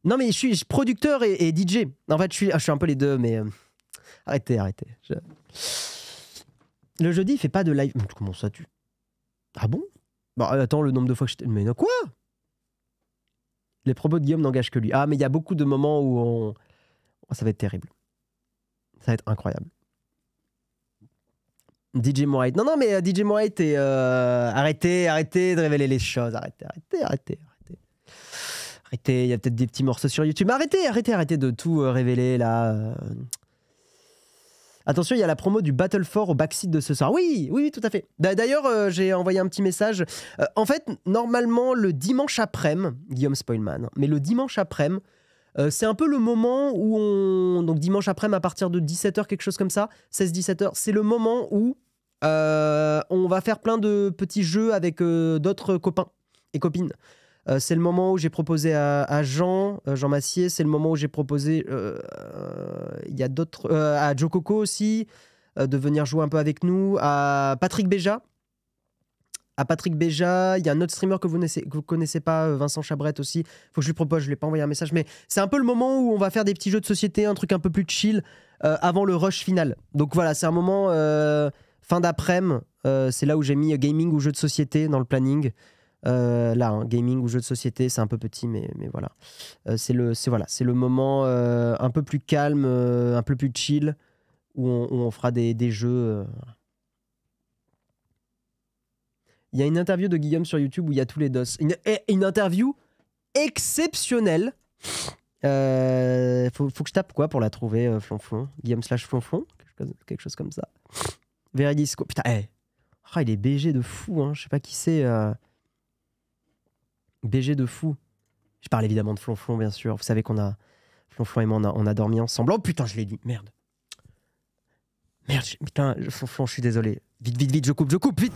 Non, mais je suis producteur et DJ. En fait, je suis un peu les deux, mais... Arrêtez. Le jeudi, il fait pas de live. Comment ça, tu... Ah bon? Bon, attends, le nombre de fois que je... Mais quoi? Les propos de Guillaume n'engagent que lui. Ah, mais il y a beaucoup de moments où on... Oh, ça va être terrible. Ça va être incroyable. DJ Mourite. Non, mais DJ Mourite, arrêtez de révéler les choses. Arrêtez. Il y a peut-être des petits morceaux sur YouTube. Arrêtez de tout révéler, là. Attention, il y a la promo du Battle 4 au backseat de ce soir. Oui, tout à fait. D'ailleurs, j'ai envoyé un petit message. En fait, normalement, le dimanche après-midi, Guillaume Spoilman, mais le dimanche après-midi, c'est un peu le moment où on... Donc dimanche après-midi à partir de 17h, quelque chose comme ça, 16-17h, c'est le moment où on va faire plein de petits jeux avec d'autres copains et copines. C'est le moment où j'ai proposé à Jean Massier, c'est le moment où j'ai proposé il y a d'autres à Joe Coco aussi de venir jouer un peu avec nous, à Patrick Béja. Il y a un autre streamer que vous connaissez pas, Vincent Chabrette aussi. Faut que je lui propose, je lui ai pas envoyé un message, mais c'est un peu le moment où on va faire des petits jeux de société, un truc un peu plus chill avant le rush final. Donc voilà, c'est un moment fin d'après-midi. C'est là où j'ai mis gaming ou jeux de société dans le planning. Là, hein, gaming ou jeux de société, c'est un peu petit, mais voilà. C'est le moment un peu plus calme, un peu plus chill, où on fera des jeux. Il y a une interview de Guillaume sur YouTube où il y a tous les dos. Une interview exceptionnelle. Faut que je tape quoi pour la trouver, Flonflon. Guillaume / Flonflon, quelque chose comme ça. Veridisco. Putain, il est BG de fou, hein. Je sais pas qui c'est. BG de fou. Je parle évidemment de Flonflon, bien sûr. Vous savez qu'on a... Flonflon et moi, on a dormi ensemble. Oh putain, je l'ai dit. Merde. Merde, putain, Flonflon, je suis désolé. Vite, vite, vite, je coupe, vite.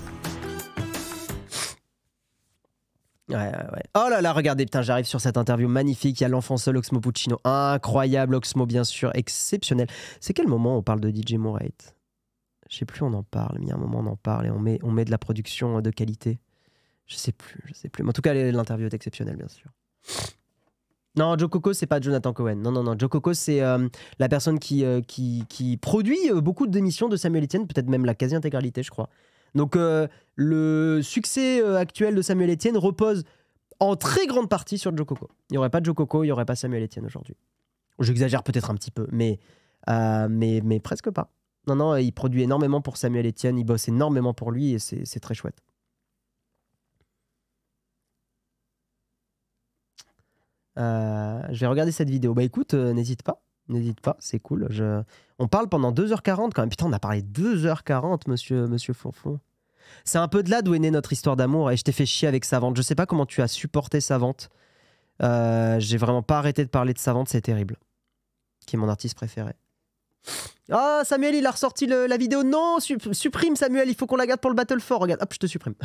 Ouais. Oh là là, regardez, putain, j'arrive sur cette interview magnifique. Il y a l'enfant seul, Oxmo Puccino. Incroyable, Oxmo, bien sûr, exceptionnel. C'est quel moment on parle de DJ Mourate? Je sais plus, on en parle, mais il y a un moment, on en parle et on met de la production de qualité. Je sais plus. Mais en tout cas, l'interview est exceptionnelle, bien sûr. Non, Joe Coco, c'est pas Jonathan Cohen. Non. Joe Coco, c'est la personne qui produit beaucoup d'émissions de Samuel Etienne, peut-être même la quasi-intégralité, je crois. Donc, le succès actuel de Samuel Etienne repose en très grande partie sur Joe Coco. Il n'y aurait pas de Joe Coco, il n'y aurait pas Samuel Etienne aujourd'hui. J'exagère peut-être un petit peu, mais presque pas. Non, il produit énormément pour Samuel Etienne, il bosse énormément pour lui et c'est très chouette. Je vais regarder cette vidéo. Bah écoute, n'hésite pas, c'est cool. On parle pendant 2h40 quand même. Putain, on a parlé 2h40, monsieur Flonflon. C'est un peu de là d'où est née notre histoire d'amour et je t'ai fait chier avec Savante. Je sais pas comment tu as supporté Savante. J'ai vraiment pas arrêté de parler de Savante, c'est terrible. Qui est mon artiste préféré. Ah, Samuel, il a ressorti la vidéo. Non, supprime Samuel, il faut qu'on la garde pour le Battle 4. Regarde, hop, je te supprime.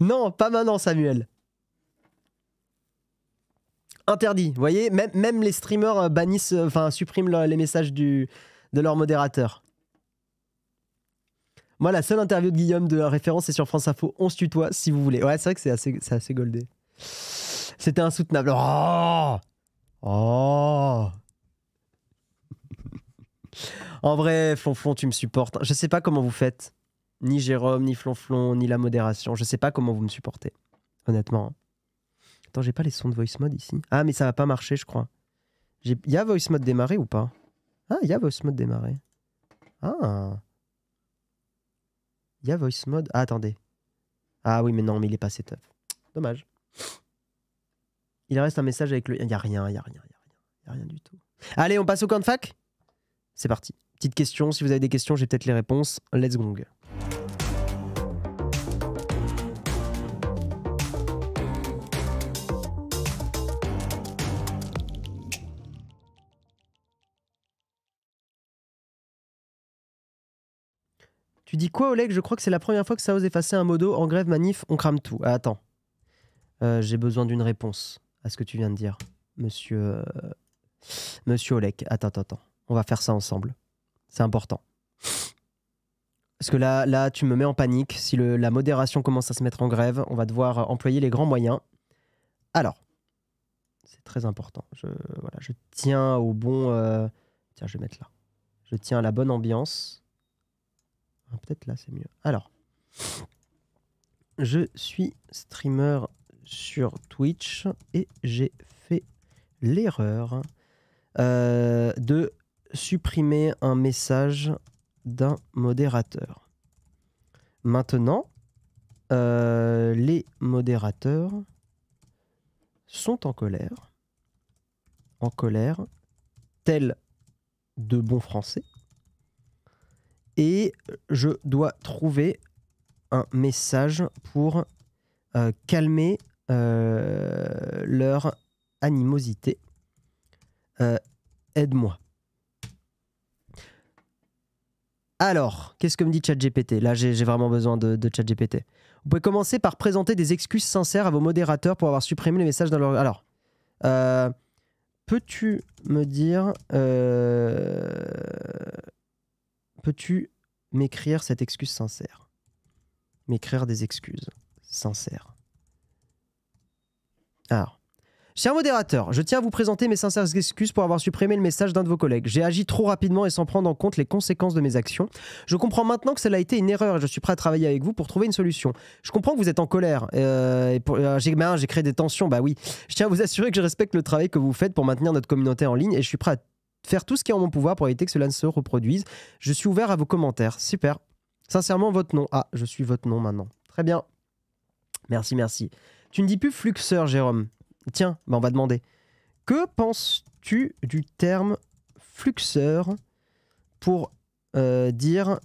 Non, pas maintenant, Samuel. Interdit, vous voyez, même les streamers bannissent, suppriment les messages de leur modérateur. Moi, la seule interview de Guillaume de la référence, c'est sur France Info. On se tutoie si vous voulez. Ouais, c'est vrai que c'est assez goldé. C'était insoutenable. Oh. En vrai, Flonflon, tu me supportes. Je sais pas comment vous faites. Ni Jérôme, ni Flonflon, ni la modération. Je sais pas comment vous me supportez. Honnêtement. Attends, j'ai pas les sons de voice mode ici. Ah, mais ça va pas marcher, je crois. Il y a voice mode démarré ou pas? Ah, il y a voice mode démarré. Ah. Il y a voice mode. Ah, attendez. Ah oui, mais non, mais il est pas setup. Dommage. Il reste un message avec le. Il y a rien du tout. Allez, on passe au camp de fac. C'est parti. Petite question. Si vous avez des questions, j'ai peut-être les réponses. Let's go. Tu dis quoi, Oleg? Je crois que c'est la première fois que ça ose effacer un modo. En grève, manif, on crame tout. Ah, attends. J'ai besoin d'une réponse à ce que tu viens de dire, monsieur Oleg. Attends. On va faire ça ensemble. C'est important. Parce que là, tu me mets en panique. Si la modération commence à se mettre en grève, on va devoir employer les grands moyens. Alors, c'est très important. Je tiens au bon... Tiens, je vais mettre là. Je tiens à la bonne ambiance. Peut-être là, c'est mieux. Alors, je suis streamer sur Twitch et j'ai fait l'erreur de supprimer un message d'un modérateur. Maintenant, les modérateurs sont en colère, tel de bons Français. Et je dois trouver un message pour calmer leur animosité. Aide-moi. Alors, qu'est-ce que me dit ChatGPT? Là, j'ai vraiment besoin de ChatGPT. Vous pouvez commencer par présenter des excuses sincères à vos modérateurs pour avoir supprimé les messages dans leur... Alors, peux-tu me dire... Peux-tu m'écrire cette excuse sincère? M'écrire des excuses sincères. Alors, cher modérateur, je tiens à vous présenter mes sincères excuses pour avoir supprimé le message d'un de vos collègues. J'ai agi trop rapidement et sans prendre en compte les conséquences de mes actions. Je comprends maintenant que cela a été une erreur et je suis prêt à travailler avec vous pour trouver une solution. Je comprends que vous êtes en colère. J'ai créé des tensions, bah oui. Je tiens à vous assurer que je respecte le travail que vous faites pour maintenir notre communauté en ligne et je suis prêt à faire tout ce qui est en mon pouvoir pour éviter que cela ne se reproduise. Je suis ouvert à vos commentaires. Super. Sincèrement, votre nom. Ah, je suis votre nom maintenant. Très bien. Merci. Tu ne dis plus fluxeur, Jérôme. Tiens, on va demander. Que penses-tu du terme fluxeur pour dire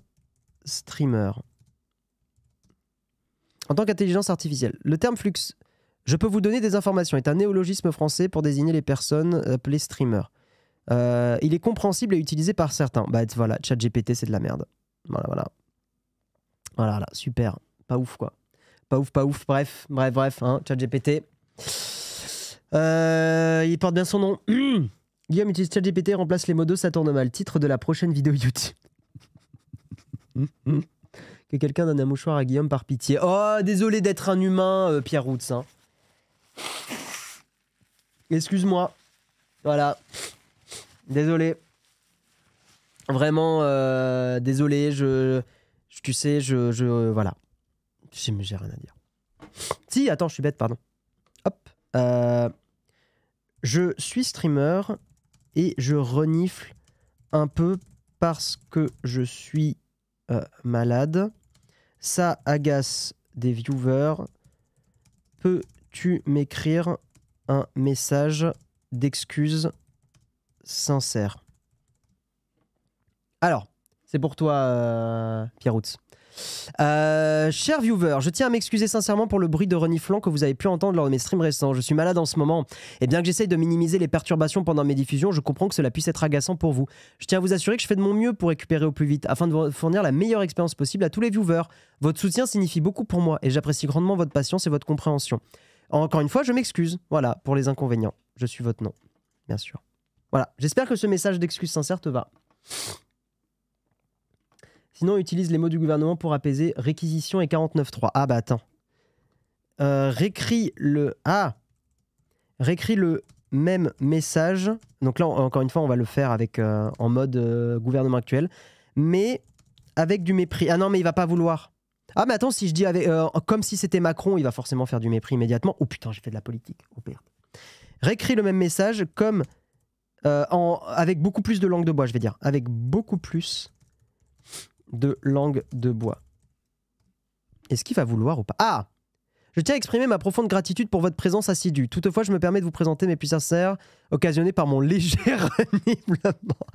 streamer? En tant qu'intelligence artificielle, le terme Je peux vous donner des informations est un néologisme français pour désigner les personnes appelées streamers. Il est compréhensible et utilisé par certains. Bah voilà, ChatGPT, c'est de la merde. Voilà, voilà. Voilà, là, super. Pas ouf, quoi. Pas ouf, pas ouf. Bref, hein, ChatGPT. Il porte bien son nom. Guillaume utilise ChatGPT et remplace les modos, ça tourne mal. Titre de la prochaine vidéo YouTube. Que quelqu'un donne un mouchoir à Guillaume par pitié. Oh, désolé d'être un humain, Pierre Routz. Hein. Excuse-moi. Voilà. Désolé. Vraiment, désolé. Tu sais, voilà. J'ai rien à dire. Si, attends, je suis bête, pardon. Hop. Je suis streamer et je renifle un peu parce que je suis malade. Ça agace des viewers. Peux-tu m'écrire un message d'excuse sincère? Alors, c'est pour toi, Pierre Routz. Cher viewer, je tiens à m'excuser sincèrement pour le bruit de reniflant que vous avez pu entendre lors de mes streams récents. Je suis malade en ce moment et bien que j'essaye de minimiser les perturbations pendant mes diffusions, je comprends que cela puisse être agaçant pour vous. Je tiens à vous assurer que je fais de mon mieux pour récupérer au plus vite afin de vous fournir la meilleure expérience possible à tous les viewers. Votre soutien signifie beaucoup pour moi et j'apprécie grandement votre patience et votre compréhension. Encore une fois, je m'excuse, voilà, pour les inconvénients. Je suis votre nom, bien sûr. Voilà, j'espère que ce message d'excuse sincère te va. Sinon, utilise les mots du gouvernement pour apaiser réquisition et 49.3. Ah bah attends. Récris le même message. Donc là, encore une fois, on va le faire avec en mode gouvernement actuel. Mais avec du mépris. Ah non, mais il va pas vouloir. Ah mais attends, si je dis avec, comme si c'était Macron, il va forcément faire du mépris immédiatement. Oh putain, j'ai fait de la politique. Oh merde. Réécris le même message comme avec beaucoup plus de langue de bois, je vais dire. Avec beaucoup plus de langue de bois. Est-ce qu'il va vouloir ou pas? Ah! Je tiens à exprimer ma profonde gratitude pour votre présence assidue. Toutefois, je me permets de vous présenter mes plus sincères, occasionnés par mon léger reniflement.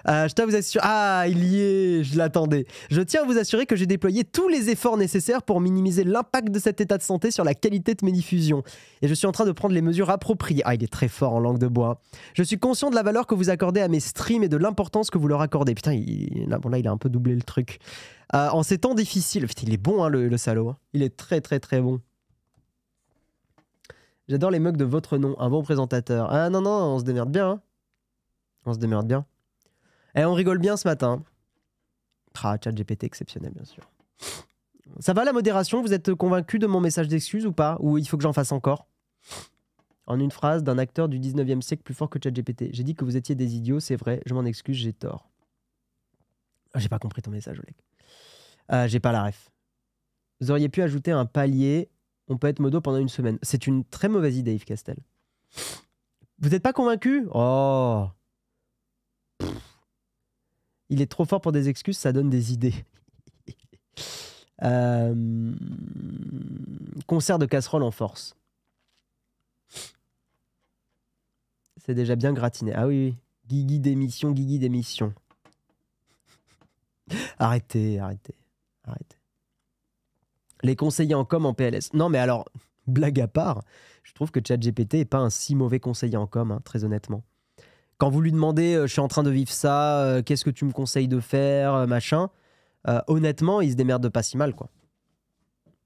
Je tiens à vous assurer... Ah, il y est, je l'attendais. Je tiens à vous assurer que j'ai déployé tous les efforts nécessaires pour minimiser l'impact de cet état de santé sur la qualité de mes diffusions. Et je suis en train de prendre les mesures appropriées. Ah, il est très fort en langue de bois. Je suis conscient de la valeur que vous accordez à mes streams et de l'importance que vous leur accordez. Putain, bon, là, il a un peu doublé le truc. En ces temps difficiles... Putain, il est bon, hein, le salaud. Hein. Il est très, très, très bon. J'adore les mugs de votre nom. Un bon présentateur. Ah non, non, on se démerde bien. Hein. On se démerde bien. Et on rigole bien ce matin. Ah, ChatGPT exceptionnel, bien sûr. Ça va la modération? Vous êtes convaincu de mon message d'excuse ou pas? Ou il faut que j'en fasse encore? En une phrase d'un acteur du 19e siècle plus fort que ChatGPT. J'ai dit que vous étiez des idiots, c'est vrai. Je m'en excuse, j'ai tort. J'ai pas compris ton message, Oleg. J'ai pas la ref. Vous auriez pu ajouter un palier. On peut être modo pendant une semaine. C'est une très mauvaise idée, Yves Castel. Vous n'êtes pas convaincu? Oh. Il est trop fort pour des excuses, ça donne des idées. Concert de casserole en force. C'est déjà bien gratiné. Ah oui, oui. Guigui d'émission, Guigui d'émission. Arrêtez, arrêtez, arrêtez. Les conseillers en com en PLS. Non mais alors, blague à part, je trouve que ChatGPT n'est pas un si mauvais conseiller en com, hein, très honnêtement. Quand vous lui demandez, je suis en train de vivre ça, qu'est-ce que tu me conseilles de faire, machin, honnêtement, il se démerde pas si mal, quoi.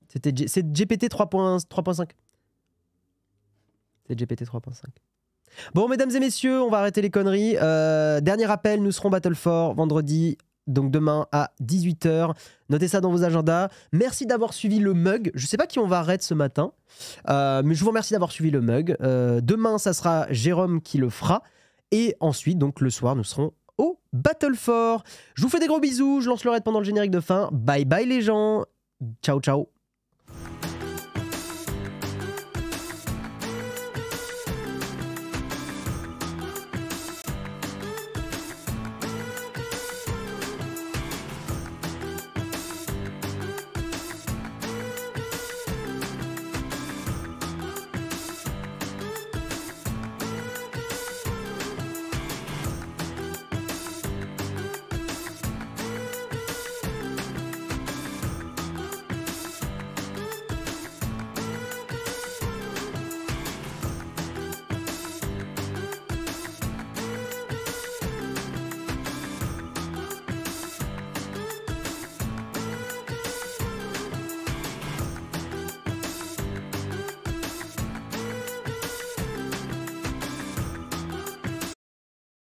C'est GPT 3.5. C'est GPT 3.5. Bon, mesdames et messieurs, on va arrêter les conneries. Dernier rappel, nous serons Battle for vendredi, donc demain à 18 h. Notez ça dans vos agendas. Merci d'avoir suivi le mug. Je sais pas qui on va arrêter ce matin, mais je vous remercie d'avoir suivi le mug. Demain, ça sera Jérôme qui le fera. Et ensuite, donc le soir, nous serons au Battle for. Je vous fais des gros bisous. Je lance le raid pendant le générique de fin. Bye bye les gens. Ciao, ciao.